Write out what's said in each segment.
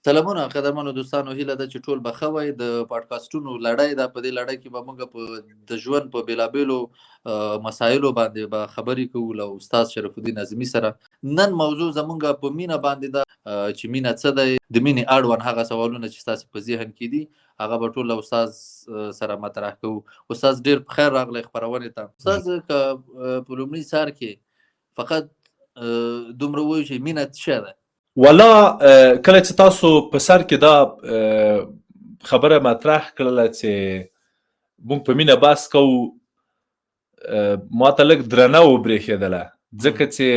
سلامونه قدرمنو دوستانو، هیله ده چې ټول به ښه وئ. د پاډکاسټونو لړۍ ده، په دې لړۍ کې به موږ په د ژوند په بېلابېلو مسایلو باندې به خبرې کوو له استاد شرف الدین اعظمي سره. نن موضوع زموږ په مینه باندې ده، چې مینه څه دی، د مینې اړوند هغه سوالونه چې ستاسې په ذهن کې دي هغه به ټول له استاد سره مطرح کوو. استاد ډېر په خیر راغلی خپرونې ته. استاد که په لومړي سر کې فقط دومره ووایو چې مینه څه ده؟ والله کله چې تاسو په سر کې دا خبره مطرح کړله چې موږ په مینه بحث کوو، ما ته لږ درنه وبرېښېدله، ځکه چې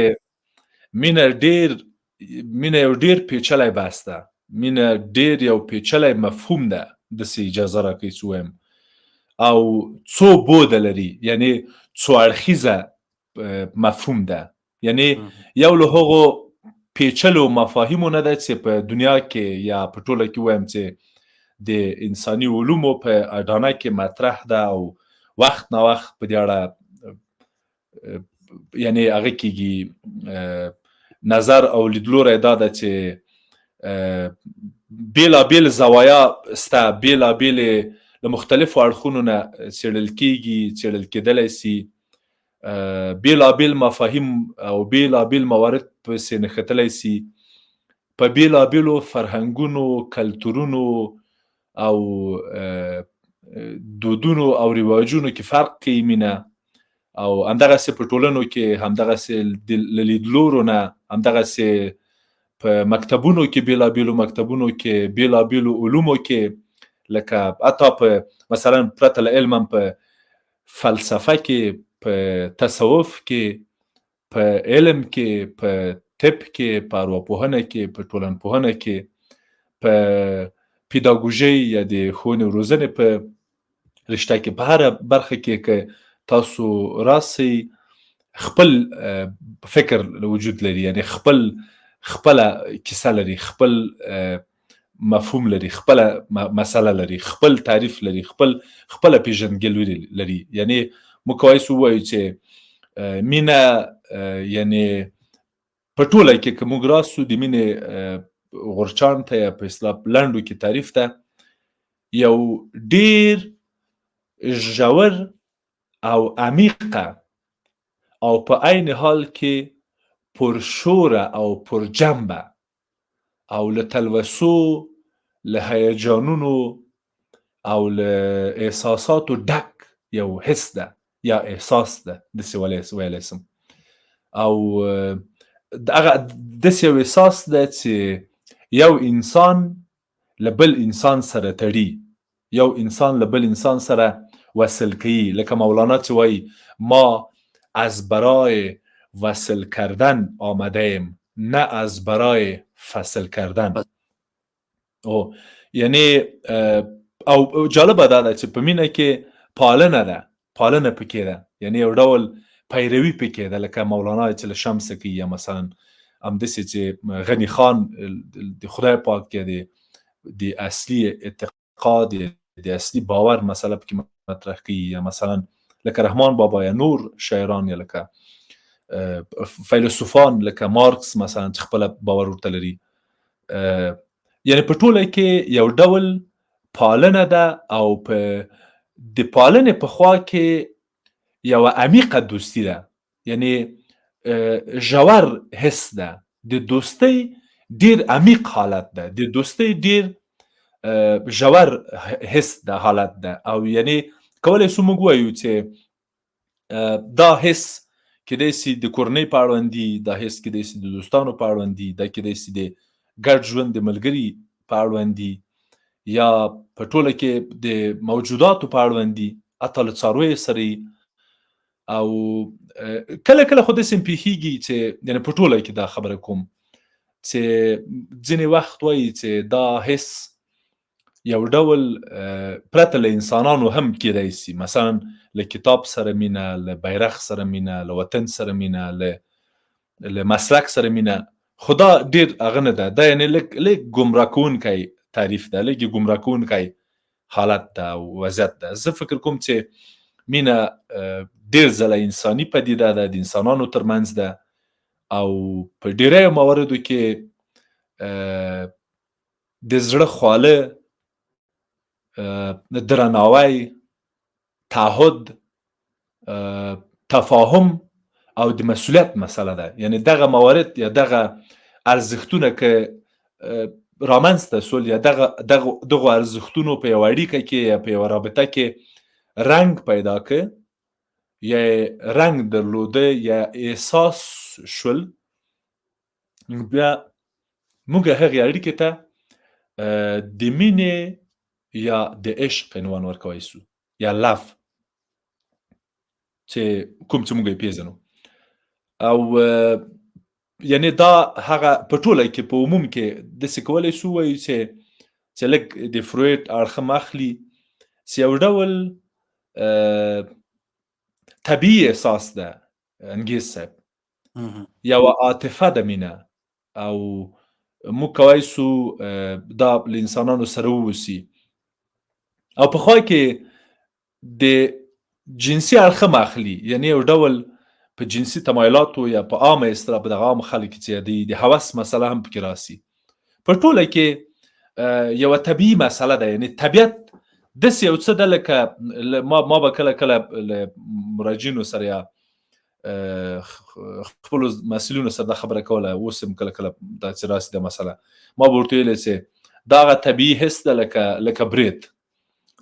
مینه یو ډېر پیچلی بحث ده. مینه ډېر یو پیچلی مفهوم ده، داسې اجازه راکوئ چې ووایم، او څو بوده لري، یعنې څو اړخیزه مفهوم ده. یعنې یو له هغو پیچلو مفاهیمو نه ده چې په دنیا کې یا په ټوله کې ووایم چې د انساني علومو په اډانه کې مطرح ده، او وخت نا وخت په دې اړه یعنې هغه کېږي نظر او لیدلوری دا ده چې بېلابېل زوایا سته، بېلابېلې له مختلفو اړخونو نه څېړل کېږي، څېړل کېدلی سي، بېلابېل مفاهیم او بېلابېل موارد پسې نښتلی سي، په بېلابېلو فرهنګونو، کلتورونو او دودونو او رواجونو کې فرق کوي مینه، او همدغسې په ټولنو کې همدغسې له لیدلورو نه همدغسې په مکتبونو کې، بېلابېلو مکتبونو کې، بېلابېلو علومو کې، لکه حتی په مثلا پرته له علم هم په فلسفه کې، په تصوف کې، په علم کې، په طب کې، په ارواپوهنه کې، په ټولنپوهنه کې، په پیداګوژۍ یا د ښوونې او روزنې په رشته کې، په هره برخه کې که تاسو راسئ خپل فکر وجود لري، یعنې خپله کیسه لري، خپل مفهوم لري، خپله مسله لري، خپل تعریف لري، خپله پیژندګلوي لري. یعنې موږ کولی سو ووایو چې مینه یعنې په ټوله کې که موږ راسو د مینې غورچاڼ ته یا په اصطلاح لنډو کې تعریف ته، یو ډېر ژور او عمیقه او په عین حال کې پرشوره او پرجنبه او له تلوسو، له هیجانونو او له احساساتو ډک یو حس ده یا احساس ده، داسې ویلی سم. او هغه داسې یو احساس ده چې یو انسان له بل انسان سره تړي، یو انسان له بل انسان سره وصل کوي. لکه مولانا چې وایي ما از برای وصل کردن آمده ایم، نه از برای فصل کردن. یعنې او جالبه دا ده چې په مینه کې پالنه ده، پالنه پکې ده، یعنې یو ډول پیروي پکې ده، لکه مولانا چې له شمس کوي، یا مثلا همداسې چې غني خان د خدای پاک کې د اصلي اعتقاد، د اصلي باور مسله پکې مطرح کوي، یا مثلا لکه رحمان بابا یا نور شاعران، یا لکه فیلسوفان لکه مارکس مثلا چې خپله باور ورته لري. یعنې په ټوله کې یو ډول پالنه ده، او په د پالنې په خوا کې یوه عمیقه دوستي ده، یعنې ژور حس ده، د دوستۍ ډېر عمیق حالت ده، د دوستۍ ډېر ژور حس ده، حالت ده. او یعنې کولی سو موږ ووایو چې دا حس کیدای سي د کورنۍ په اړوند دي، دا حس کیدای سي د دوستانو په اړوند دي، دا کیدای سي د ګډ ژوند د ملګري په اړوند دي، یا په ټوله کې د موجوداتو په اړوند دي، حتی له څارویو سره یي. او کله کله خو داسې پېښېږي چې یعنې په ټوله کې دا خبره کوم چې ځینې وخت وایي چې دا حس یو ډول پرته له انسانانو هم کیدای سي، مثلا له کتاب سره مینه، له بیرغ سره مینه، له وطن سره مینه، له مسلک سره مینه. خو دا ډېر هغه نه ده، دا یعنې لږ ګمراه کوونکی تعریف ده، لږ یې ګمراه کوونکی حالت ده او وضعیت ده. زه فکر کوم چې مینه ډېر ځله انساني پدیده ده، د انسانانو ترمنځ ده، او په ډېریو مواردو کې د زړه خواله، درناوی، تعهد، تفاهم او د مسؤلیت مسله ده. یعنی دغه موارد یا دغه ارزښتونه که رامنځته سول یا دغه ارزښتونو په یوه اړیکه کې یا په یوه رابطه کې رنګ پیدا که یا رنګ درلوده یا احساس شول، بیا موږ هغې اړیکې ته د مینې یا د عشق عنوان ورکوی سو یا لف چې کوم چې موږ یې پیژنو. او یعنی دا هغه په ټوله کې په عموم کې داسې کولی سو ووایو چې لږ د فروید اړخه ماخلي چې یو ډول طبیعي احساس ده انګیز صاحب، یوه عاطفه ده مینه، او موږ کولی سو دا له انسانانو سره ووسي. او په خوا کې د جنسي اړخه ماخلي، یعنی یو ډول په جنسي تمایلاتو یا په عامه اصطلاح په دغه عام خلک چې د هوس مسله هم پکې راسي. په ټوله کې یوه طبیعي مسله ده. یعنی طبیعت داسې یو څه ده لکه ما به کله کله له مراجعینو سره یا خپلو مسؤلینو سره دا خبره کوله، اوس هم کله کله دا چې راسي دا مسله، ما به ورته ویلی چې دا هغه طبیعي حس ده لکه برید.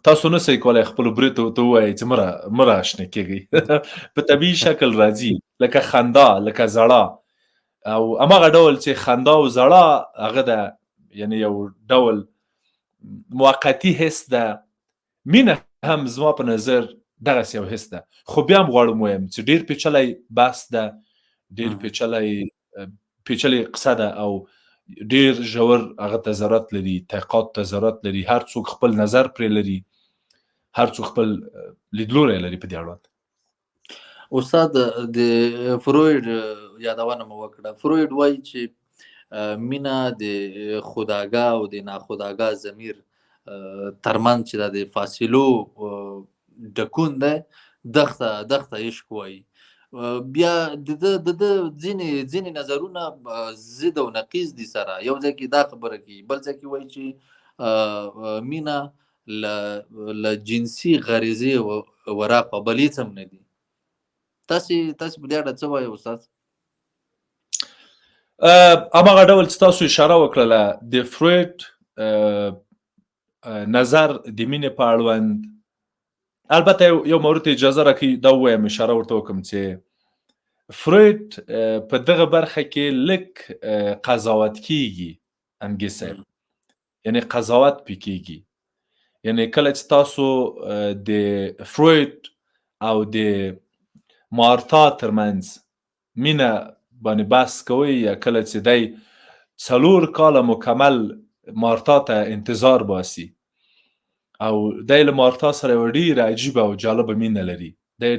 تاسو نسئ کولی خپلو بریدو ته ووایئ چې مه راشنه کېږئ په طبیعي شکل راځي، لکه خندا، لکه ژړا. او هماغه ډول چې خندا او ژړا هغه ده، یعنی یو ډول موقتي حس ده. مینه هم زما په نظر دغسې یو حس ده. خو بیا هم غواړم ووایم چې ډېر پیچلی بحث ده، ډېر پیچلې قصه ده او ډېر ژور هغه ته ضرورت لري، تحقیقاتو ته ضرورت لري. هر څوک خپل نظر پرې لري، هر څوک خپل لیدلوری لري په دې اړوند. استاد د فروید یادونه مو وکړه. فروید وایي چې مینه د خودآګاه او د ناخودآګاه ضمیر ترمنځ چې د فاصلو ډکون دی، دښته عشق وایي. بیا د ځینې نظرونه ضد او نقیض دي سره. یو ځای کې دا خبره کوي، بل ځای کې وایي چې مینه له جنسي غریزې وراخوا بل هېڅ هم نه دي. تاسې په دې اړه څه وایي استاد؟ هماغه ډول چې تاسو اشاره وکړله، د فروید نظر د مینې په اړوند، البته یو مورد اجازه راکړئ دا ووایم، اشاره ورته وکړم چې فروید په دغه برخه کې لږ قضاوت کیږي انګیز صاحب. یعنی قضاوت پې کیږي. یعنی کله چې تاسو د فروید او د مارتا ترمنځ مینه باندې بحث کوئ، یا کله چې دی 4 کاله مکمل مارتا ته انتظار باسي او دی له مارتا سره یوه ډېره عجیبه او جالبه مینه لري. دی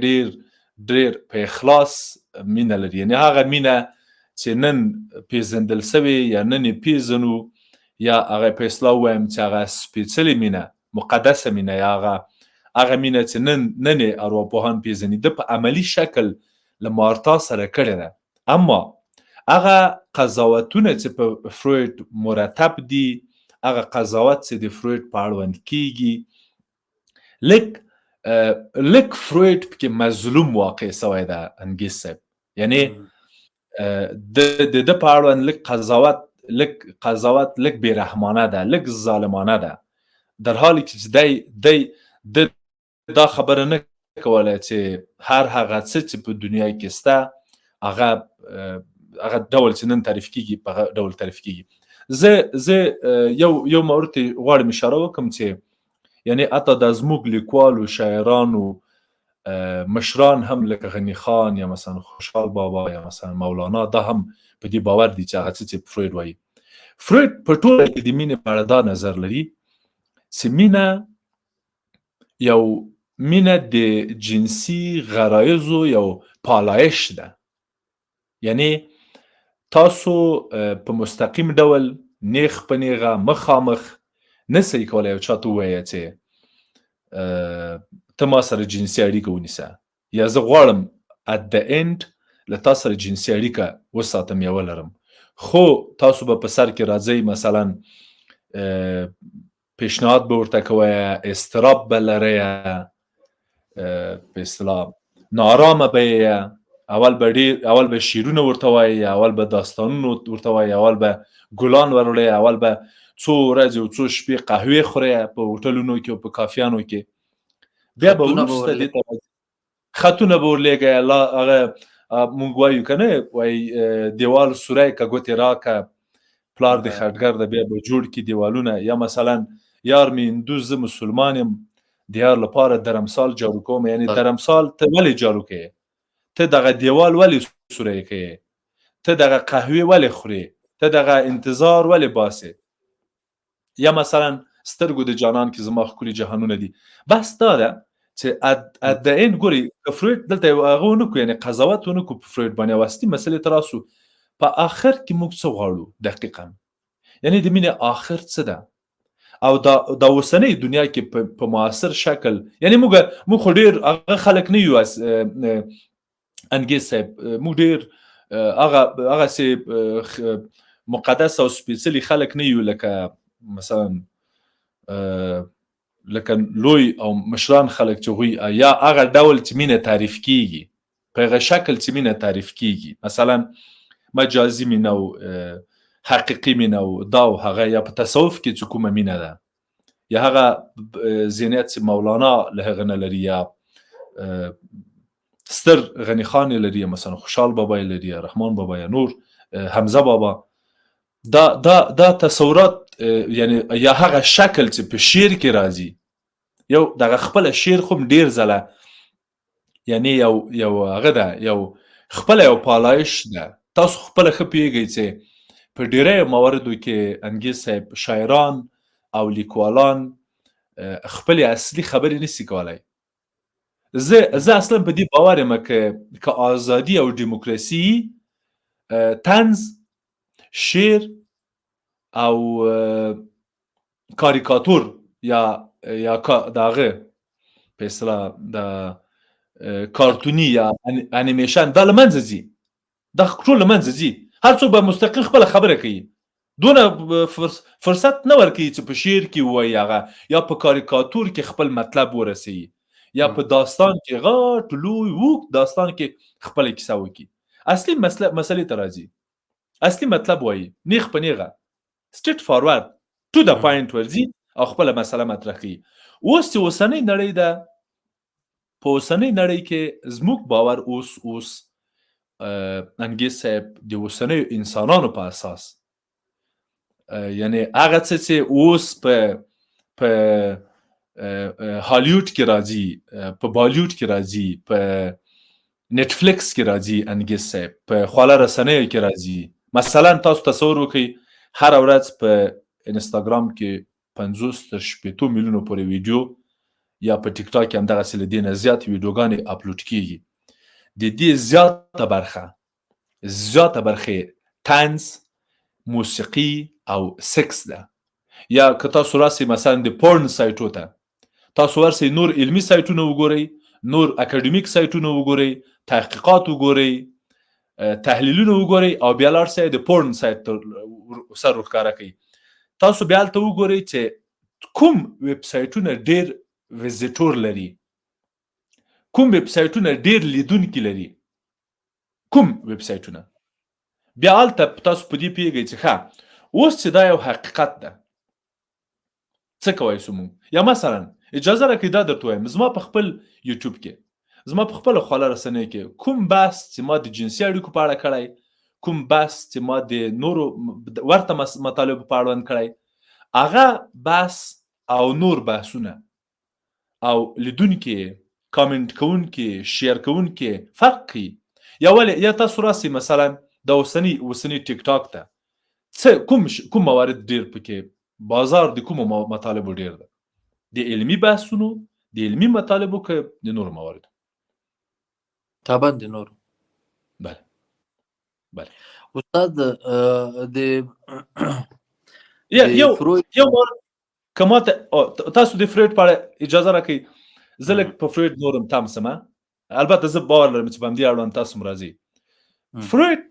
ډېر په اخلاص مینه لري. یعنی هغه مینه چې نن پیژندل سوې یا نن یې پیژنو، یا هغه په اصطلاح ووایم چې هغه سپېڅلې مینه، مقدسه مینه، یا هغه مینه چې نن یې ارواپوهان پیژني، ده په عملي شکل له مارتا سره کړې ده. اما هغه قضاوتونه چې په فروید مرتب دي، هغه قضاوت چې د فروید په اړوند کیږي، لږ فروید پکې مظلوم واقع سوی ده انګیز صاحب. یعنی د ده په اړوند لږ قضاوت لږ بېرحمانه ده، لږ ظالمانه ده، در حالی چې دی دا خبره نه کوله چې هر هغه څه چې په دنیا کې شته هغه ډول چې نن تعریف کیږي په هغه ډول تعریف کیږي. زه یو مورد غواړم اشاره وکړم چې یعنی حتی د زموږ لیکوالو، شاعرانو، مشران هم لکه غني خان یا مثلا خوشحال بابا یا مثلا مولانا، دا هم په دې باور دي چې هغه څه چې فروید وایي. فروید په ټوله کې د مینې په اړه دا نظر لري چې مینه د جنسي غرایزو یو پالایش ده. یعنی تاسو په مستقیم ډول نیغ په نیغه مخامخ نسئ کولی یو چا ته ووایه چې ته ما سره جنسي اړیکه ونیسه، یا زه غواړم at the end له تا سره جنسي اړیکه وساتم یا ولرم. خو تاسو به په سر کې راځئ مثلا پیشنهاد به ورته کوئ، اضطراب به لرئ، په اصطلاح نارامه به یې، اول به شعرونه ورته وایي، اول به داستانونه ورته وایي، اول به ګلان وروړئ، اول به څو ورځې او څو شپې قهوې خورئ په هوټلونو کې او په کافیانو کې، بیا به وروسته دې ته خطونه به ورلېږئ. هغه مونږ وایو که نه، وایي دیوال سوری که ګوتې راکه، پلار د خټګر د بیا به جوړ کړي دیوالونه. یا مثلا یار مې هندو، زه مسلمان یم، د یار لپاره درمسال جارو کوم. یعنی درمسال ته ولې جارو کوې؟ ته دغه دیوال ولې سوری کوې؟ ته دغه قهوې ولې خورې؟ ته دغه انتظار ولې باسې؟ یا مثلا سترګو د جانان کې زما ښکلي جهانونه دي. بس دا ده چې ات د اند ګوري که فروید دلته هغه ونه کړو، یعنې قضاوت ونه کړو په فروید باندې او اصلي مسلې ته راسو، په آخر کې موږ څه غواړو دقیقا؟ یعنې د مینې آخر څه ده؟ او دا اوسنۍ دنیا کې په معاصر شکل، یعنې موږ خو ډېر هغه خلک نه یو انګیز صاحب، موږ ډېر هغسې مقدس او سپېڅلي خلک نه یو لکه مثلا لکه لوی او مشران خلک چې هغوی یا هغه ډول چې مینه تعریف کیږي، په هغه شکل چې مینه تعریف کیږي، مثلا مجازي مینه او حقیقي مینه او دا او هغه، یا په تصوف کې چې کومه مینه ده، یا هغه ذهنیت چې مولانا له هغه نه لري، یا ستر غني خان لري، مثلا خوشحال بابا لري، یا رحمان بابا، یا نور حمزه بابا. دا تصورات، یعنی یا هغه شکل چې په شعر کې راځي، یو دغه خپل شعر خو ډیر ځله، یعنی یو هغه ده، یو خپل یو پالایش ده. تاسو خپل ښه پوهیږئ چې په ډیری مواردو کې انګیز صاحب شاعران او لیکوالان خپل اصلي خبرې نشي کولای. زه اصلا په دې باور یم که آزادي او دیموکراسي، طنز، شعر او کاریکاتور یا دغه په اصطلاح د کارتوني یا انیمیشن دا له منځه ځي، دا ټول له منځه ځي. هر څوک به مستقل خپله خبره کوي، دونه فرصت نه ورکوي چې په شعر کې ووایي هغه، یا په کاریکاتور کې خپل مطلب ورسوي، یا په داستان کې غټ لوی اوږد داستان کې خپله کیسه وکړي. اصلي مسلې ته راځي، اصلي مطلب وایي، نیغ په نیغه سټریټ فارورډ ټو د پوینټ ورځي او خپله مسله مطرح کوي. اوس چې اوسنۍ نړۍ ده، په اوسنۍ نړۍ کې زموږ باور اوس انګیز صاحب د اوسنیو انسانانو په اساس، یعنی هغه څه چې اوس په هالیوډ کې راځي، په بالیوډ کې راځي، په نټفلیکس کې راځي، انګیز صاحب په خواله رسنیو کې راځي. مثلا تاسو تصور وکړئ هره ورځ په انستاګرام کې 50 تر 80 میلیونو پورې ویډیو، یا په ټیک ټاک کې هم دغسې له دې نه زیات ویډیوګانې اپلوډ کیږي. د دې زیاته برخه طنز، موسیقي او سکس ده. یا که تاسو راسئ مثلا د پورن سایټو ته، تاسو ورسئ نور علمي سایټونه وګورئ، نور اکاډمیک سایټونه وګورئ، تحقیقات وګورئ، تحلیلونه وګورئ، او بیا لاړ شئ د پورن سایټ ته سر ورښکاره کوي. تاسو بیا هلته وګورئ چې کوم ویب سایټونه ډېر ویزیټور لري، کوم ویب سایټونه ډېر لیدونکي لري، کوم ویب سایټونه. بیا هلته تاسو په دې پوهیږئ چې ښه اوس چې دا یو حقیقت ده، څه کولی شو موږ؟ یا مثلا اجازه راکړئ دا درته وایم، زما په خپل یوټیوب کې، زما په خپله خواله رسنیو کې کوم بحث چې ما د جنسي اړیکو په اړه کړی، کوم بحث چې ما د نورو ورته مطالبو په اړوند کړی، هغه بحث او نور بحثونه او لیدونکي، کامنټ کوونکي، شیر کوونکي فرق کوي. یا تاسو راسئ مثلا د اوسني ټیک ټاک ته، کوم موارد ډېر پکې، بازار د کومو مطالبو ډېر ده؟ د علمي بحثونو، د علمي مطالبو که د نورو مواردو؟ طبعا د نورو. بله استاد د یو مورد که ماته تاسو د فروید په اړه اجازه راکړئ، زه لږ په فروید نورم تم سمه، البته زه باور لرم چې په همدې اړوند تاسو هم راځئ. فروید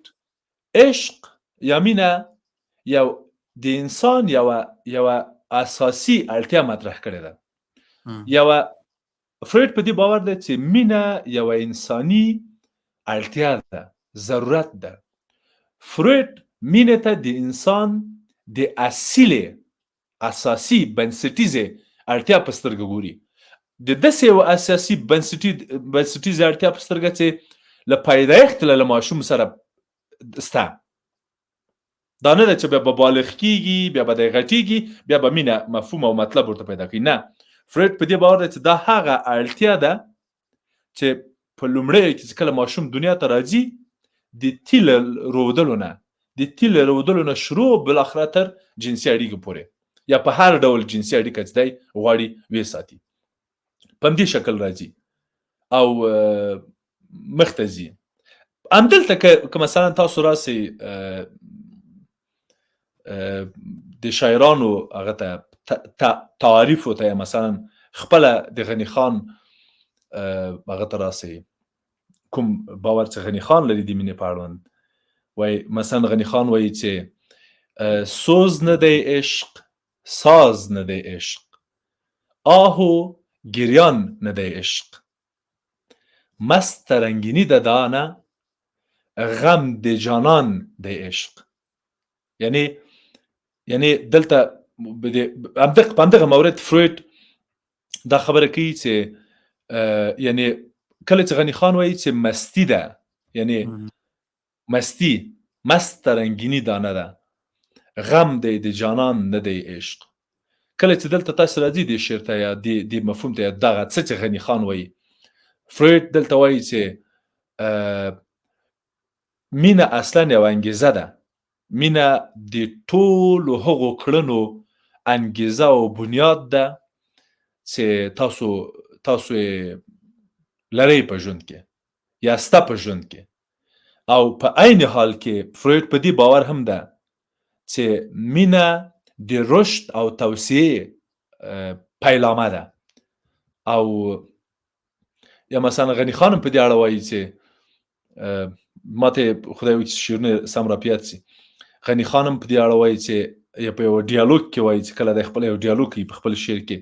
عشق یا مینه یو د انسان یوه اساسي اړتیا مطرح کړې ده. فروید په دې باور دی چې مینه یوه انساني اړتیا ده، ضرورت ده. فروید مینې ته د انسان د اصیلې اساسي بنسټیزې اړتیا په سترګه ګوري. د داسې یوه اساسي بنسټیزې اړتیا په سترګه چې له پیدایښت له ماشوم سره سته. دا نه ده چې بیا به بالغ کېږي، بیا به دی غټېږي، بیا به مینه مفهوم او مطلب ورته پیدا کوي. نه، فروید په دې باور دی چې دا هغه اړتیا ده چې په لومړیو کې چې کله ماشوم دنیا ته راځي، د تیل رودلو نه شروع بالاخره تر جنسي اړیکې پورې، یا په هر ډول جنسي اړیکه چې دی غواړي وساتي، په همدې شکل راځي او مخته ځي. همدلته که مثلا تاسو راسئ د شاعرانو هغه ته تعریفو ته، مثلا خپله د غني خان هغه ته راسئ، کوم باور چې غني خان لري د مینې په اړوند، وایي مثلا غني خان وایي چې سوز نه دی عشق، ساز نه دی عشق، آهو گریان نه دی عشق، مست رنگینی د دانه، غم د جانان دی عشق. یعنی دلته په همدغه مورد فروید دا خبره کوي چې یعنی کله چې غني خان وایي چې مستی ده، یعنی مستی، مست رنگینی دانه ده، غم دی د جانان نه دی عشق. کله چې دلته تاسو راځي د شعر ته یا د مفهوم ته، دغه څه چې غني خان وایي، فروید دلته وایي چې مینه اصلا یوه انګیزه ده. مینه د ټولو هغو کړنو انګیزه او بنیاد ده چې تاسو یې لرئ په ژوند کې یا سته په ژوند کې. او په عین حال کې فروید په دې باور هم ده چې مینه د رشد او توسعې پیلامه ده. او یا مثلا غني خان په دې اړه وایي چې ماته خدای وکړي چې شعرونه سم راپیاد شي، غني خان په دې اړه وایي چې یا په یوه ډیالوګ کې وایي چې کله د خپل یو ډیالوګ کوي په خپل شعر کې،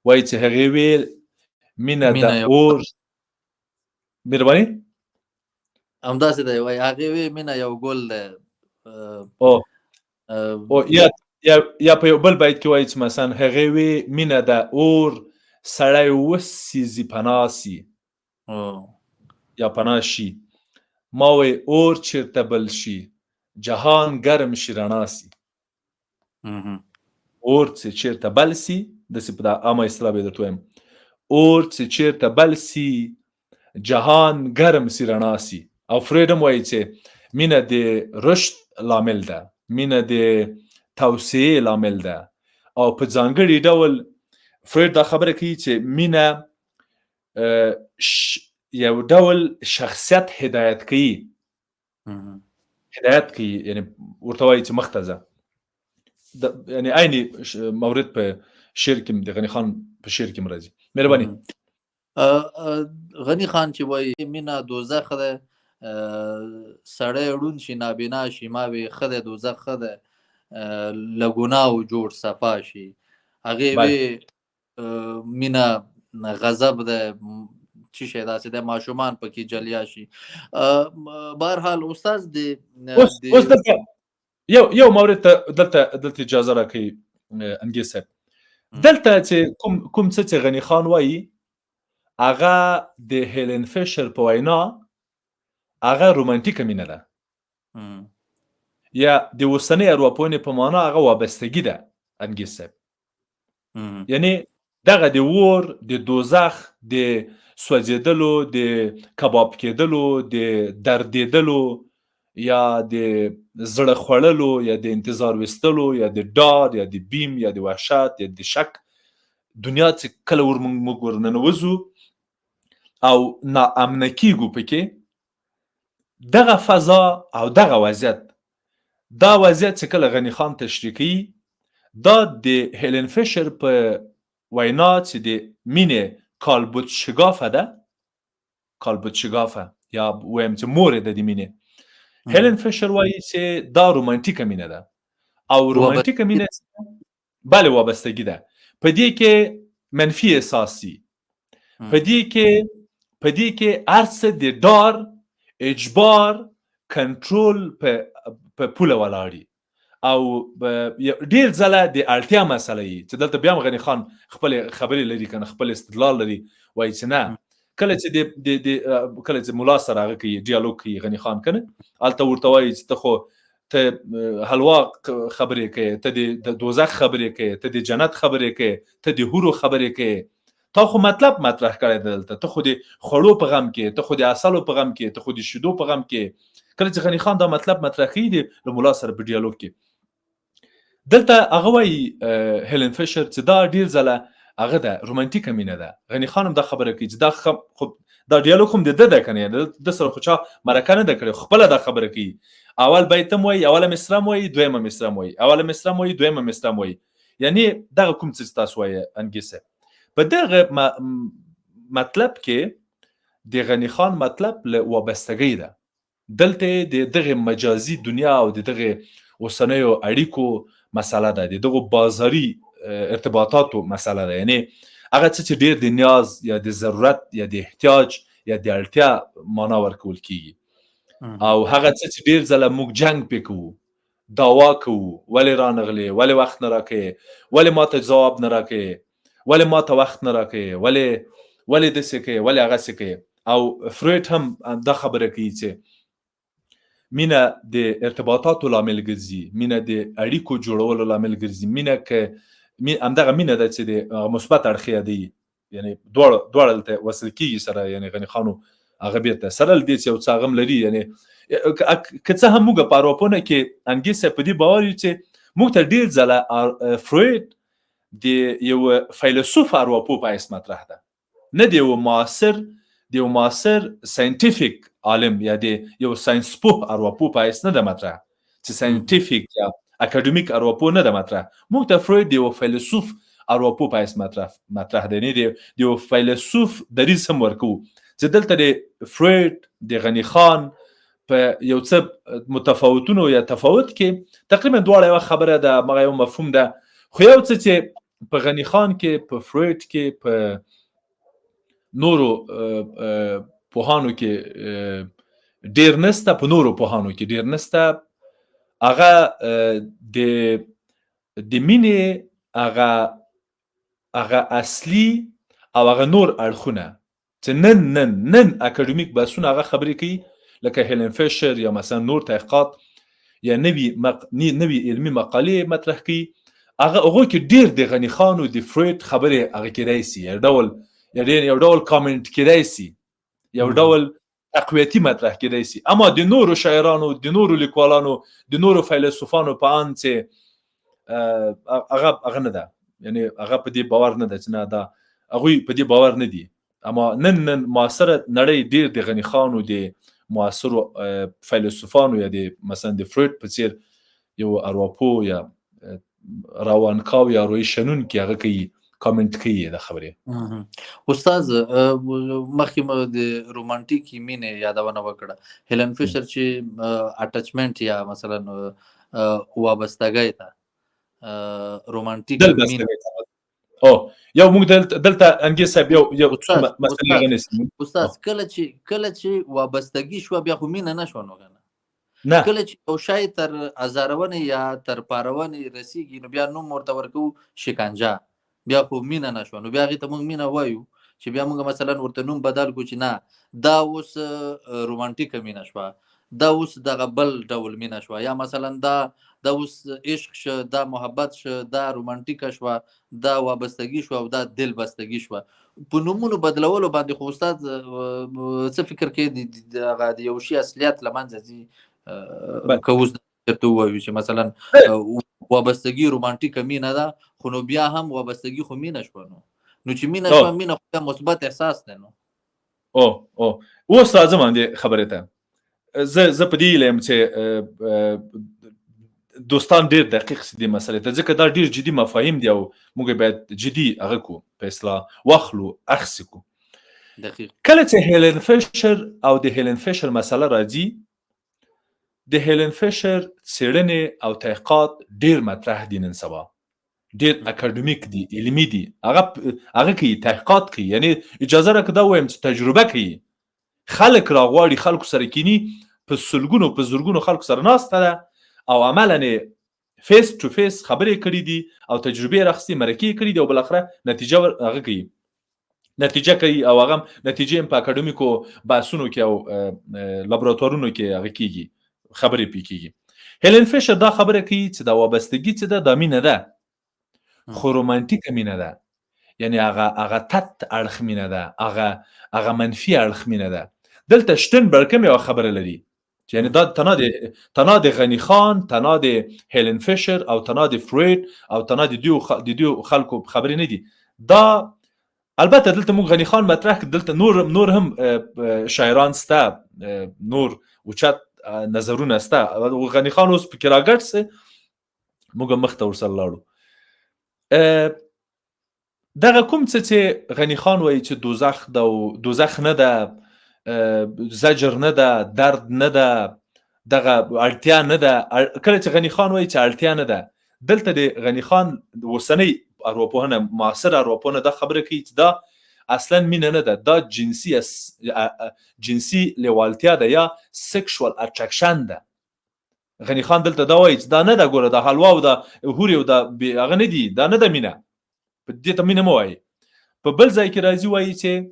وایي چې هغې ویل مینه د اور مهرباني همداسې دی، وایي هغې وی مینه یو ګل دی. یا په یو بل بیت کې وایي چې مثلا هغې وی مینه د اور سړی وسیزي پناه سي یا پناه شي، ما وی اور چیرته بل شي جهان ګرم شي رڼا سي. اور چې چیرته بل سي، داسې په عامه اصطلاح به درته وایم، اور چې چیرته بل سي جهان ګرم سي رڼا سي. او فروید هم وایي چې مینه د رشد لامل ده، مینه د توسعې لامل ده. او په ځانګړي ډول فروید دا خبره کوي چې مینه یو ډول شخصیت هدایت کوي، یعنی ورته وایي چې مخته ځه. یعنی عیني مورد په شعر کې د غني خان په شعر کې راځي. مهرباني. غني خان چې وایي مینه دوزخ ده، سړی ړوند شي نابینا شي، ما وی ښه دی دوزخ ښه دی، له ګناهو جوړ صفا شي. هغې وی مینه غضب ده، چی شي داسې د ماشومان پکې جلیا شي. بهرحال استاد د اوس دلته یو مورد ته دلته اجازه راکوي انګیز صاحب، دلته چې کوم څه چې غني خان وایي هغه د هیلن فیشر په وینا هغه رومانتیکه مینه ده، یا د اوسنۍ ارواپوهنې په معنا هغه وابستګي ده انګیز صاحب. یعنی دغه د اور، د دوزخ، د سوځېدلو، د کباب کېدلو، د دردېدلو، یا د زړه خوړلو، یا د انتظار ویستلو، یا د ډار، یا د بیم، یا د وحشت، یا د شک دنیا چې کله موږ ورننوځو او ناامنه کېږو پکې، دغه فضا او دغه وضعیت، دا وضعیت چې کله غني خان تشریح کوي، دا د هیلن فیشر په وینا چې د مینې کالبوت شګافه ده، کالبوت شګافه یا ویم چې مور ده د مینې، هیلن فیشر وایي چې دا رومانتیکه مینه ده. او رومانتیکه مینه بله وابستگی ده په دې کې منفي اساسي په دې کې ارڅ د ډار اجبار کنټرول په پوله ولاړی او ډیر ځله د اړتیا مسله یي چې دلته بیا غنی خان خپل خبرې لري کنه خپل استدلال لري وایي چې نه کله چې د کله چې مولا سره هغه کوي ډیالوګ کوي غنی خان کنه الته ورته وایي چې ته خو ته حلوا خبرې کوي ته د دوزخ خبرې کوي ته د جنت خبرې کوي ته د هورو خبرې کوي ته خو مطلب مطرح کړی دلته ته خو د خړو په غم کې ته خو د اصلو په غم کې ته خو د شیدو په غم کې کله چې غنی خان دا مطلب مطرح کوي د مولا سره په ډیالوګ کې دلته هغه وایي هیلن فیشر چې دا ډیر ځله هغه ده رومانتیکه مینه ده غنی خانم دا خبره کوي چې دا خو دا ډیالوګ هم د کنه د سره خو چا مرکه نه ده کړې خپل دا خبره کوي اول بیت موي اوله مصرع موي دویمه مصرع موي اوله مصرع موي دویمه مصرع موي یعنی دغه کوم څه تاسو وایي انګیسه په دغه مطلب کې د غنی خان مطلب له وابستګۍ ده دلته د دغه مجازي دنیا او د دغه اوسنیو اړیکو مسله ده دغه بازاري ارتباطاتو مسله ده یعنی هغه څه چې ډیر د نیاز یا د ضرورت یا د احتیاج یا د اړتیا معنا ورکول کیږي او هغه څه چې ډیر ځله موږ جنگ پکو داوا کوو ولې رانغلې ولې وخت نه راکې ولې ماته جواب نه راکې ولې ماته وخت نه راکې ولې د څه کې ولې هغه څه کې او فروید هم دا خبره کوي چې مینه د ارتباطاتو لامل ګرځي مینه د اړیکو جوړولو لامل ګرځي مینه کې همدغه مینه ده چې د مثبت اړخیا دی یعنی دواړه ته وصل کیږي سره یعنی غنی خانو هغه بیرته سره لدی چې یو څه غم لري یعنی که څه هم موږ په اروپونه کې انګیسه په دې باور یو چې موږ ته ډیر ځله فروید د یو فیلسوف اروپو په اساس مطرح ده نه دی یو معاصر ساينټیفیک عالم یا د یو ساينس پوه اروپو په اساس نه ده مطرح چې ساينټیفیک یا اکاډمیک اروپو نه ده مطرح موږ ته فروید دی یو فیلسوف اروپو په اساس مطرح ده نه دی یو فیلسوف دریځ هم ورکو چې دلته د فروید د غنی خان په یو څه متفاوتونو یا تفاوت کې تقریبا دواړه یو خبره ده مغه یو مفهوم ده خو یو څه چې په غنی خان کې په فروید کې په نورو پوهانو کې ډیر نسته په نورو پوهانو کې ډیر نسته هغه د مینې هغه اصلي او هغه نور اړخونه چې نن اکاډمیک بحثونه هغه خبرې کوي لکه هیلن فیشر یا مثلا نور تحقیقات یا نوی علمي مقالې مطرح کوي هغه کې ډیر د غنی خان او د فروید خبرې هغه کېدای سي یو ډول کامنټ کېدای سي یو ډول تقویتي مطرح کېدای سي اما د نورو شاعرانو د نورو لیکوالانو د نورو فیلسوفانو په ان چې هغه نه ده یعنی هغه په دې باور نه ده چې نه ده هغه په دې باور نه دي اما نن معاصره نړۍ ډیر د غنی خان او د معاصرو فیلسوفانو یا د مثلا د فروید په څیر یو اروپو یا روانکاو یا روی شنون کې هغه کوي کامنټ کوي د خبرې استاد مخکې د رومانټیک مینه یادونه وکړه هیلن فیشر چې اټچمنت یا مثلا وابستګۍ ته رومانټیک مینه او یو موږ دلته انګي صاحب یو مثلا غنسي استاد کله چې وابستګي شو بیا خو مینه نشو نو کنه کله چې او شای تر ازارونه یا تر پارونه رسیږي نو بیا نو مرته ورکو شکنجه بیا خو مینه نشو نو بیا غي ته موږ مینه وایو چې بیا موږ مثلا ورته نوم بدل کو چې نه دا اوس رومانټیک مینه شو دا اوس دغه بل ډول مینه شو یا مثلا دا اوس عشق شو دا محبت شو دا رومانټیک شو دا وابستګي شو او دا دل بستګي شو په نومونو بدلولو باندې خو استاد څه فکر کوي د یو شی اصلیت لمنځه ځي کوز ته وایو چې مثلا وابستګي رومانټیک مینه ده خو نو بیا هم وابستګي خو مینه شو نو چې مینه شو مینه خو مثبت احساس ده نو او استاد زمانه خبره ته زه په دې لم چې دوستان ډیر دقیق سدي مسله ته ځکه دا ډیر جدي مفاهیم دي او موږ باید جدي هغه کو په اصلاح واخلو اخسکو دقیق کله چې هیلن فیشر او د هیلن فیشر مسله راځي د هیلن فیشر څېړنې او تحقیقات ډیر مطرح دي نن سبا، ډیر اکاډمیک دي، علمي دي، هغه کوي تحقیقات کوي. یعنی اجازه راکړه دا وایم چې تجربه کوي، خلک راغواړي، خلکو سره کینی، په سلګونو په زرګونو خلکو سره ناسته ده او عملاً فیس ټو فیس خبرې کړي دي او تجربې راخستي، مرکې کړي دي او بلاخره نتیجه هغه کوي، نتیجه کوي او هغه نتیجه په اکاډمیکو بحثونو کې او لابراتوارونو کې هغه کیږي، خبرې پې کیږي. هیلن فیشر دا خبره کوي چې دا وابستګي څه ده، دا مینه ده، خو رومانتیکه مینه ده. یعنی هغه تت اړخ مینه ده، هغه منفي اړخ مینه ده. دلته شتنبرګ هم یو خبره لري، یعنی دا تنا د غنی خان، تنا د هیلن فیشر او تنا د فروید او تنا د دیو خلکو خبرې نه دي. دا البته دلته موږ غنی خان مطرح کړ، دلته نور هم شاعران سته، نور اوچت نظرونه سته. غنی خان اوس پکې راګډ سه، موږ مخ ته ورسره لاړو. دغه کوم څه چې غنی خان وایي چې دوزخ ده او دوزخ نه ده، زجر نه ده، درد نه ده، دغه اړتیا نه ده. کله چې غنی خان وایي چې اړتیا نه ده، دلته د غنی خان اوسنۍ ارواپوهنه، معاصره ارواپوهنه دا خبره کوي چې دا اصلا مینه نه ده، دا جنسي لیوالتیا ده یا سیکشوال اټریکشن ده. غنی خان دلته دا وایي چې دا نه ده، ګوره دا حلوا او دا هوري او دا هغه نه دي، دا نه ده مینه، په دې ته مینه مه وایي. په بل ځای کې راځي وایي چې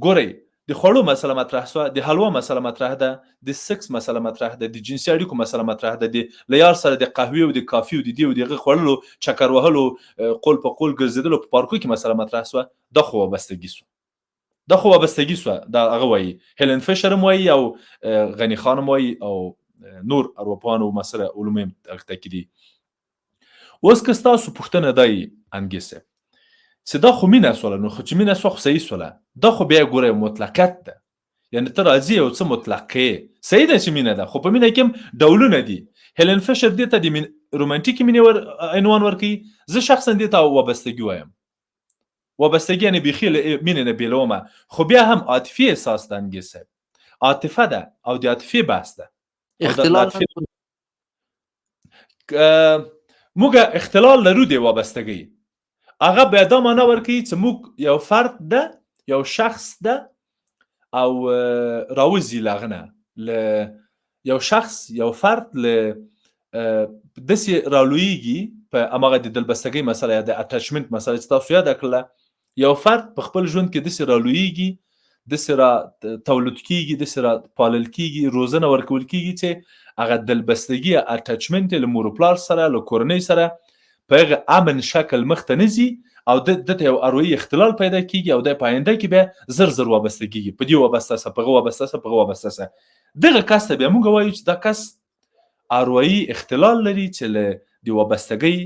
ګورئ د خوړو مسله مطرح سوه، د حلوا مسله مطرح ده، د سکس مسله مطرح ده، د جنسي اړیکو مسله مطرح ده، د لیار سره د قهوې او د کافي او د دې او دغه خوړلو، چکر وهلو، قول په قول ګرځېدلو په پارکو کې مسله مطرح سوه. دا خو وابستګي سوه، دا هغه وایي، هیلن فیشر هم وایي او غنی خان هم وایي او نور ارواپوهان او مسله علوم هم تاکیدي. اوس که ستاسو پوښتنه دی انګیسه چې دا خو مینه سوله، نو خو چې مینه سوه خو صحیح سوله، دا خو بیا ګوره مطلقیت ده. یعنی ته راځي یو څه مطلق کوې، صحیح ده چې مینه ده، خو په مینه کې هم ډولونه دي. هیلن فیشر دې ته د رومانتیکي مینې عنوان ورکوي، زه شخصا دې ته وابستګي وایم. وابستګي یعنې بیخي له مینې نه بېلومه، خو بیا هم عاطفي احساس ده انګیسه، عاطفه ده او د عاطفې بحث ده. اختلال موږ اختلال لرو د وابستګۍ، هغه بیا دا معنا ورکوي چې موږ یو فرد ده، یو شخص ده او راوځي له هغه نه، یو شخص، یو فرد له داسې رالویږي په هماغه د دلبستګۍ مسله یا د اټچمنټ مسله چې تاسو یاده کړله. یو فرد په خپل ژوند کې داسې رالویږي، داسې را تولد کیږي، داسې را پالل کیږي، روزنه ورکول کیږي چې هغه دلبستګي اټچمنټ له مور پلار سره، له کورنۍ سره په هغه امن شکل مخ ته نه ځي او دته یو اروایي اختلال پیدا کیږي او د پاینده کې به زر وابسته کیږي، په دې وابسته سره، په هغه وابسته سره. دغه کس ته بیا موږ وایو چې دا کس اروایي اختلال لري، چې له د وابستګۍ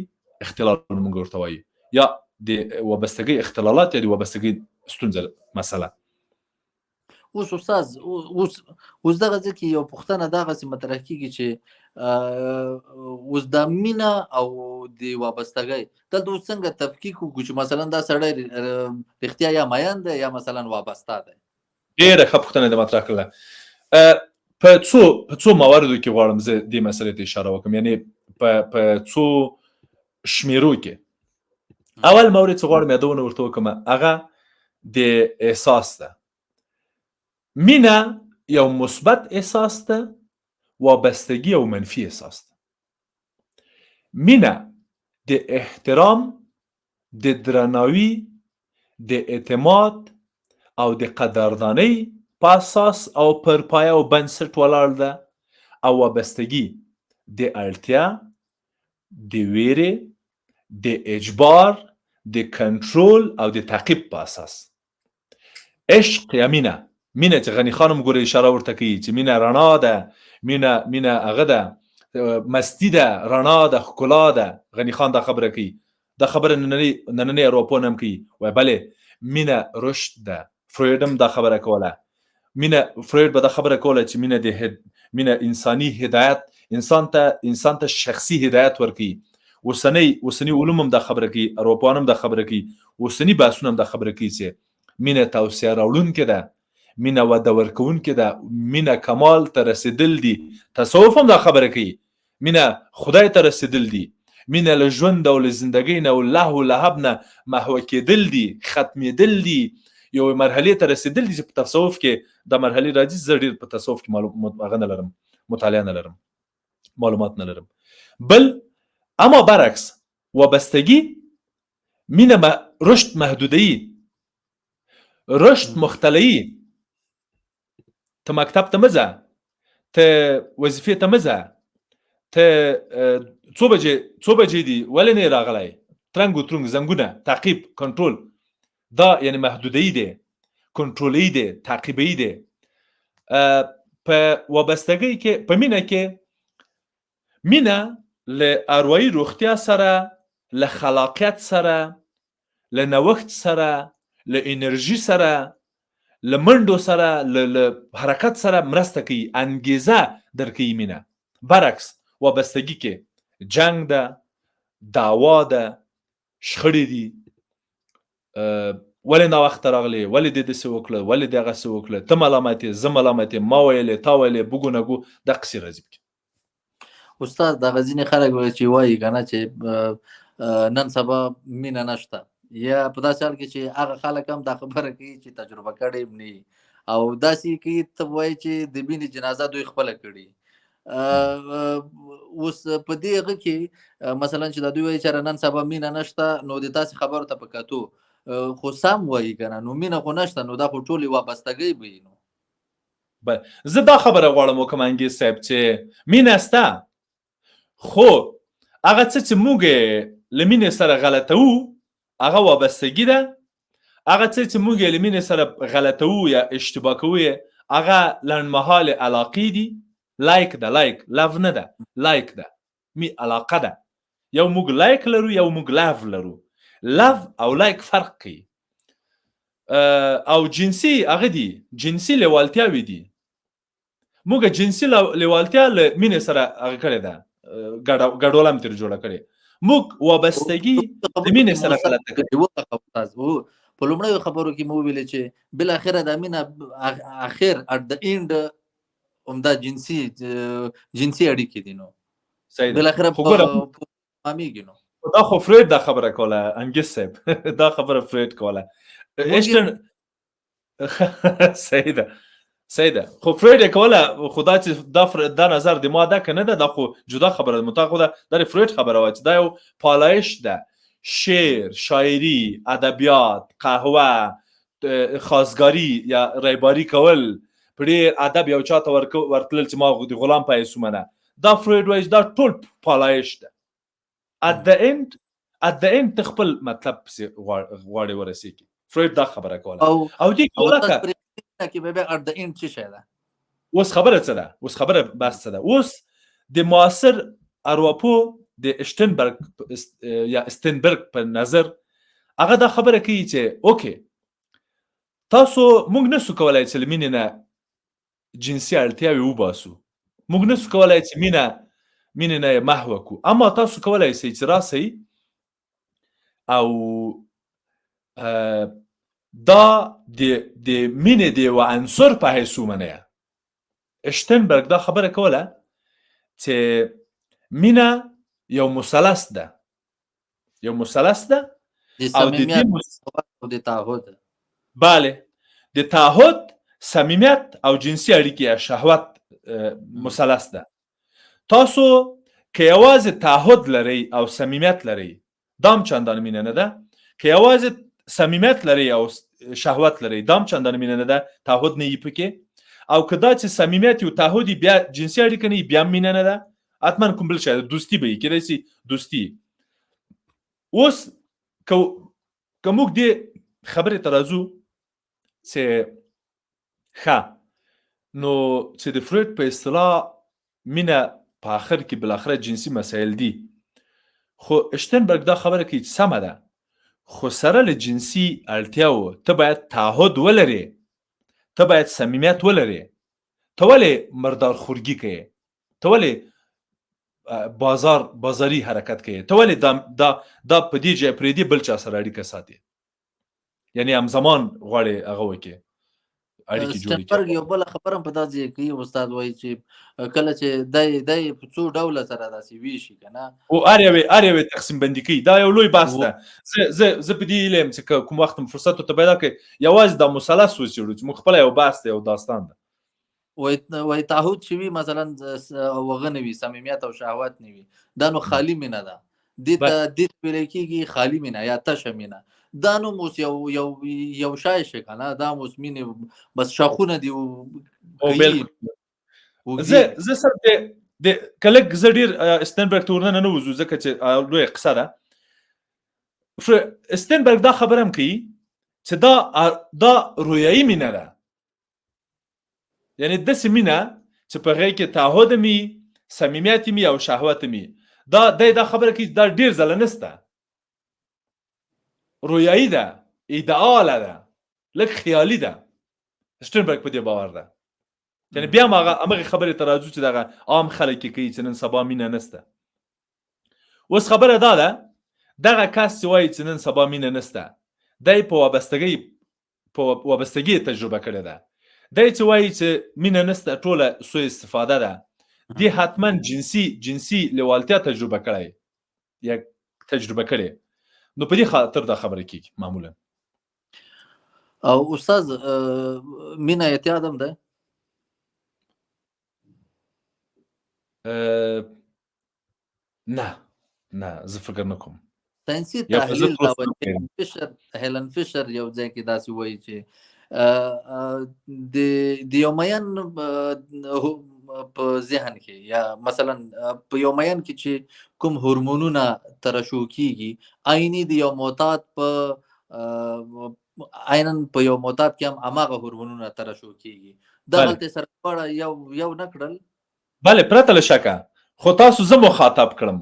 اختلال موږ ورته وایو، یا د وابستګۍ اختلالات یا د وابستګۍ ستونزه مسله. اوس استاد اوس دغه ځکه یو پوښتنه دغسې مطرح کیږي چې اوس د مینه او د وابستګۍ دلته اوس څنګه تفکیک وکړو چې مثلا دا سړی رښتیا یا میین دی یا مثلا وابسته دی؟ ډېره ښه پوښتنه دې مطرح کړله. په څو مواردو کې غواړم زه دې مسلې ته اشاره وکړم، یعنې په څو شمیرو کې. اول مورد چې غواړم یادونه ورته وکړم هغه د احساس ده. مینه یو مثبت احساس ده، وابستگی او منفی احساس ده. مینه د احترام، د درناوي، د اعتماد او د قدردانۍ په اساس او پر پایه او بنسټ ولاړ ده، او وابستگی د اړتیا، د ویرې، د اجبار، د کنټرول او د تعقیب په اساس. عشق یا مینه چې غنی خانم ګوره اشاره ورته کوي چې مینه رڼا ده، مینه هغه ده، مستی ده، رڼا ده، ښکلا ده. غنی خان دا خبره کوي، دا خبره نننۍ ارواپوهان هم کوي، وایي بلې مینه رشد ده. فروید هم دا خبره کوله، فروید به دا خبره کوله چې مینه انساني هدایت، انسان ته شخصي هدایت ورکوي. اوسنی علوم هم دا خبره کوي، ارواپوهان هم دا خبره کوي، اوسني بحثونه هم دا خبره کوي چې مینه توصیه راوړونکې ده، مینه وده ورکوونکې ده، مینه کمال ته رسېدل دي. تصوف هم دا خبره کوي، مینه خدای ته رسېدل دي، مینه له ژوند او له زندګۍ نه او لهو لهب نه محوه کېدل دي، ختمېدل دي، یو مرحلې ته رسېدل دي چې په تصوف کې دا مرحلې راځي. زه ډېر په تصوف کې هغه نه لرم، مطالعه نه لرم، معلومات نه لرم. بل اما برعکس وابستگی مینه رشد محدوده‌ای، رشد مختلعی. ته مکتب ته مه ځه، ته وظیفې ته مه ځه، ته څو بجې دي، ولې نه یې راغلی، ترنګ و ترنګ، زنګونه، تعقیب، کنټرول. دا یعنی محدوده‌ای دی، کنټرولي دی، تعقیبي دی. په وابستګۍ کې، په مینه کې، مینه له اروایي روغتیا سره، له خلاقیت سره، له نوښت سره، له انرژي سره، له منډو سره، له حرکت سره مرسته کوي، انګیزه درکوي مینه. برعکس وابستګي کې جنگ ده، دعوا ده، شخړې دي، ولې ناوخته راغلی، ولې دې داسې وکړه، ولې دې هغسې وکړه، ته ملامت یې، زه ملامت یم، ما ویلې، تا ویلې، بوګو نګو، دقسې راځي پکې. استاد دغه ځینې خلک چې وایي که نه چې نن سبا مینه نشته، یا په داسې حال کې چې هغه خلک هم دا خبره کوي چې تجربه کړې هم نه وي، او داسې کوي ته وایي چې د مینې جنازه دوی خپله کړي. اوس په دې هغه کې مثلا چې دا دوی وایي چې نن سبا مینه نشته، نو د تاسې خبرو ته په کتو خو سم وایي که نه، نو مینه خو نشته، نو دا خو ټولې وابستګۍ به وي. نو زه دا خبره غواړم وکړم انګیز صاحب چې مینه سته، خو هغه څه چې موږ له مینې سره غلطوو هغه وابستګي ده، هغه څه چې موږ له مینې سره غلطوو یا اشتباه کوو هغه لنډمهالې علاقې دي. لایک ده، لایک لو نه ده، لایک ده، علاقه ده. یو موږ لایک لرو، یو موږ لو لرو. لو او لایک فرق کوي. او جنسي هغه دي، جنسي لیوالتیاوې دي. موږ جنسي لیوالتیا له مینې سره هغه کړې ده، ګډوله هم ترې جوړه کړې. موږ وابستګي د مینې سره غلطه کړې. په لومړیو خبرو کې مو ویلې چې بالاخره د مینه اخر اټ د اینډ همدا جنسي اړیکې دي. نو بالاخره فهمیږي. نو دا خو فریډ دا خبره کوله انګیز صاحب، دا خبره فریډ کوله. صحیح ده، صحیح ده، خو فریډ کوله. خدا چې دا نظر د ما ده که نه ده، دا خو جدا خبره ده. مطلق ده دا فریډ خبره وه چې دا یو پالایش ده. شعر، شاعري، ادبیات، قهوه، خواستګاري یا ریباري کول، په ډېر ادب یو چاته ورتلل چې ما د غلام په حیث ومنه، دا فریډ وایي دا ټول پالایش ده. at the end ته خپل مطلب پسې غواړې ورسېږي. فریډ دا خبره کوله. او دې کې به at the end څه شی ده؟ اوس خبره څه ده؟ اوس خبره بس څه ده؟ اوس د معاصر ارواپوه د اشتنبرګ یا استنبرګ په نظر هغه دا خبره کوي چې اوکې، تاسو موږ نسو کولای چې له مینې نه جنسي اړتیاوې وباسو، موږ نسو کولای چې مینې نه یې محوه کړو، اما تاسو کولای شئ چې راسئ او دا د مینې د یوه عنصر په حیث ومنئ. اشتنبرګ دا خبره کوله چې مینه یو مثلث ده، یو مثلث ده او د تعهد، بله، د تعهد، صمیمیت او جنسي اړیکې یا شهوت مثلث ده. تاسو که یوازې تعهد لرئ او صمیمیت لرئ، دا هم چندان مینه نه ده. که یوازې صمیمیت لرئ او شهوت لرئ، دا هم چندان مینه نه ده، تعهد نه یي پکې. او که دا چې صمیمیت یو تعهد بیا جنسي اړیکه نه یي، بیا هم مینه نه ده. حتما کوم بل شی دوستي به یي، کیدای شي دوستي. اوس که موږ دې خبرې ته راځو چې ښه، نو چې د فریډ په اصطلاح مینه په آخر کې بالاخره جنسي مسایل دي، خو اشتنبرګ دا خبره کوي چې سمه ده، خو سره له جنسي اړتیاوو ته باید تعهد ولرې، ته باید صمیمیت ولرې. ته ولې مردارخورګي کوې؟ ته ولې بازاري حرکت کوي؟ ته ولې دا په دې ځای پرېږدي بل چا سره اړیکه ساتي؟ یعنې همزمان غواړې هغه وکړې، اړیکې جوړې سټنبرګ کړي. یو بل خبره په داسې کوي استاد وایي چې کله چې دای په څو ډوله سره داسې ویشي کنه او هر یوې تقسیم بندي کوي. دا یو لوی بحث ده. زه په دې علم چې کوم وخت فرصت ته پیدا کړي یوازې د مثلث وڅېړو چې موږ خپله یو بحث دی، یو داستان ده. وایي تعهد چې وي مثلا هغه نه وي، صمیمیت او شهوت نه وي، دا نو خالي مینه ده. دې ته ویل کېږي خالي مینه یا تشه مینه. دا نو اوس یو شای شي کنه، دا اوس مینې بس شاخونه دي زه سره د کلک زه ډېر ستنبرګ ته ورننه نه وځو ځکه چې لویه قصه ده. ستنبرګ دا خبره هم کوي چې دا رویایي مینه ده، یعنې داسې مینه چې په هغې کې تعهد هم وي، صمیمیت هم وي او شهوت هم وي. دا خبره کوي دا ډېر ځله نشته، رویایي ده، ایدئاله ده، لږ خیالي ده. سټنبرګ په دې باور ده. یعنې بیا هم همغې خبرې ته راځو چې دغه عام خلک یې کوي چې نن سبا مینه نشته. اوس خبره دا ده دغه کس چې وایي چې نن سبا مینه نشته، دی په وابستګۍ تجربه کړې ده. دی چې وایي چې مینه نشته ټوله سوء استفاده ده، دی حتما جنسي لیوالتیا تجربه کړی یا تجربه کړې. نو په دې خاطر دا خبره کېږي معمولا. او استاد مینه اعتیاد هم ده؟ نه زه فکر نه کوم. ساینسي تحلیل دا وایي، هیلن فیشر یو ځای کې داسې وایي چې د یو مین په ذهن کې یا مثلا په یو مین کې چې کوم هورمونونه ترشح کېږي، عیني د یو معتاد په یو معتاد کې هم هماغه هورمونونه ترشح کېږي. دا هلته سره دواړه یو نه کړل؟ بله پرته له شکه. خو تاسو زه مخاطب کړم،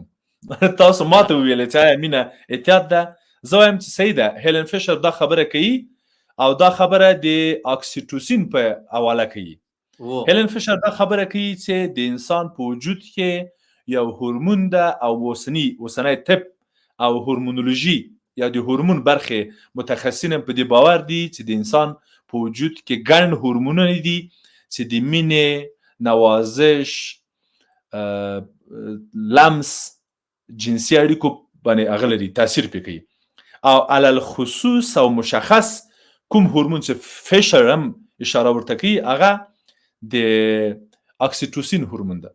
تاسو ماته وویلې چې آیا مینه اعتیاد ده. زه وایم چې صحیح ده. هیلن فیشر دا خبره کوي او دا خبره د اکسیټوسین په حواله کوي. هیلن فیشر دا خبره کوي چې د انسان په وجود کې یو هورمون ده او اوسنی طب او هورمونولوژي یا د هورمون برخې متخصصین په دې باور دي چې د انسان په وجود کې ګڼ هورمونونه دي چې د مینې، نوازش، لمس، جنسي اړیکو باندې هغه لري، تاثیر پرې کوي. او علل خصوص او مشخص کوم هورمون چې فیشر هم اشاره ورته کوي هغه د اکسیټوسین هورمون ده.